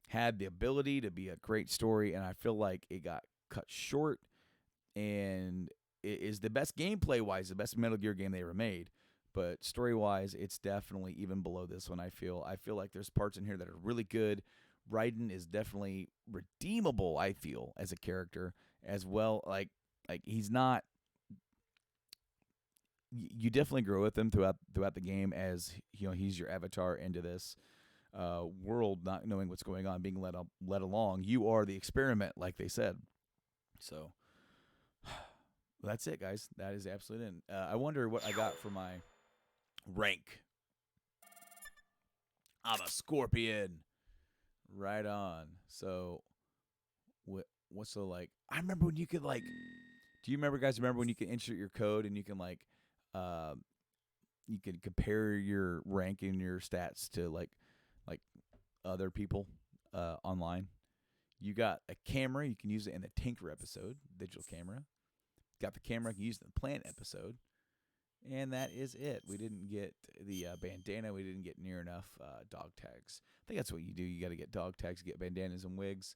had the ability to be a great story, and I feel like it got cut short, and it is the best gameplay-wise, the best Metal Gear game they ever made. But story-wise, it's definitely even below this one, I feel. I feel like there's parts in here that are really good. Raiden is definitely redeemable, I feel, as a character as well. Like he's not... You definitely grow with him throughout the game as, you know, he's your avatar into this world, not knowing what's going on, being led along. You are the experiment, like they said. So that's it, guys. That is absolutely it. I wonder what I got for my rank. I'm a Scorpion. Right on. So what's the, like, I remember when you could, like, do you remember, guys, when you could insert your code and you can, like, you can compare your rank and your stats to like other people online? You got a camera, you can use it in the Tinker episode, digital camera. Got the camera, you can use it in the Plant episode. And that is it. We didn't get the bandana. We didn't get near enough dog tags. I think that's what you do. You got to get dog tags, get bandanas and wigs.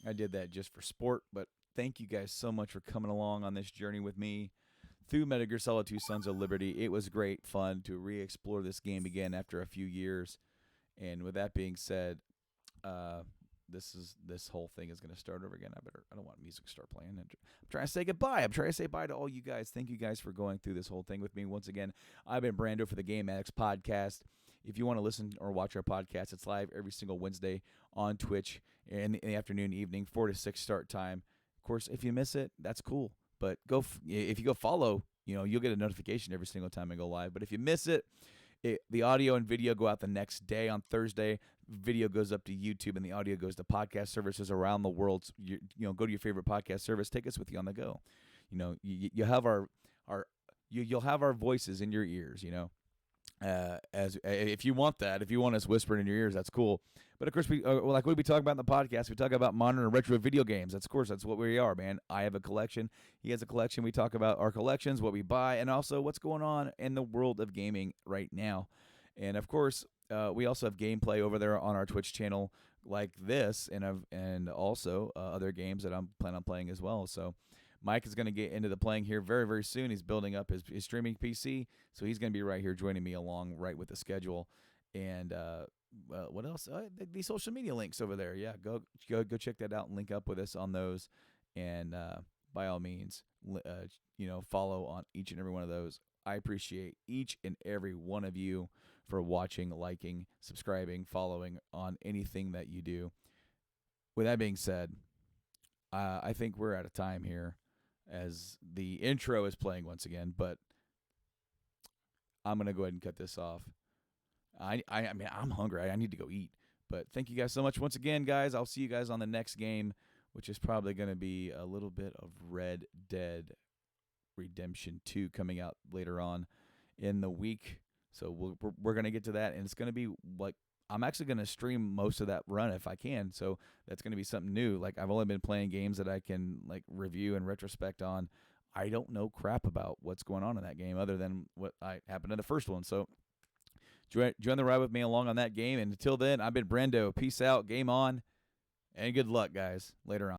I did that just for sport, but thank you guys so much for coming along on this journey with me through Metal Gear Solid 2 Sons of Liberty. It was great fun to re-explore this game again after a few years. And with that being said, this whole thing is going to start over again. I don't want music to start playing. I'm trying to say goodbye. I'm trying to say bye to all you guys. Thank you guys for going through this whole thing with me. Once again, I've been Brando for the Game Addicts podcast. If you want to listen or watch our podcast, it's live every single Wednesday on Twitch in the afternoon, evening, 4 to 6 start time. Of course, if you miss it, that's cool. But if you go follow, you'll get a notification every single time I go live. But if you miss it, the audio and video go out the next day on Thursday. Video goes up to YouTube, and the audio goes to podcast services around the world. So go to your favorite podcast service. Take us with you on the go. You have you'll have our voices in your ears. As if you want that, if you want us whispered in your ears, that's cool. But of course, like we talk about in the podcast, we talk about modern and retro video games. Of course, that's what we are, man. I have a collection. He has a collection. We talk about our collections, what we buy, and also what's going on in the world of gaming right now. And of course, we also have gameplay over there on our Twitch channel, like this, and also other games that I'm planning on playing as well. So Mike is going to get into the playing here very, very soon. He's building up his streaming PC, so he's going to be right here joining me along right with the schedule. And what else? The social media links over there. Yeah, go check that out and link up with us on those. And by all means, follow on each and every one of those. I appreciate each and every one of you for watching, liking, subscribing, following on anything that you do. With that being said, I think we're out of time here, as the intro is playing once again, but I'm going to go ahead and cut this off. I mean, I'm hungry. I need to go eat. But thank you guys so much once again, guys. I'll see you guys on the next game, which is probably going to be a little bit of Red Dead Redemption 2 coming out later on in the week. So we're going to get to that, and it's going to be like, I'm actually going to stream most of that run if I can, so that's going to be something new. Like, I've only been playing games that I can review and retrospect on. I don't know crap about what's going on in that game other than what happened in the first one. So join the ride with me along on that game, and until then, I've been Brando. Peace out, game on, and good luck, guys. Later on.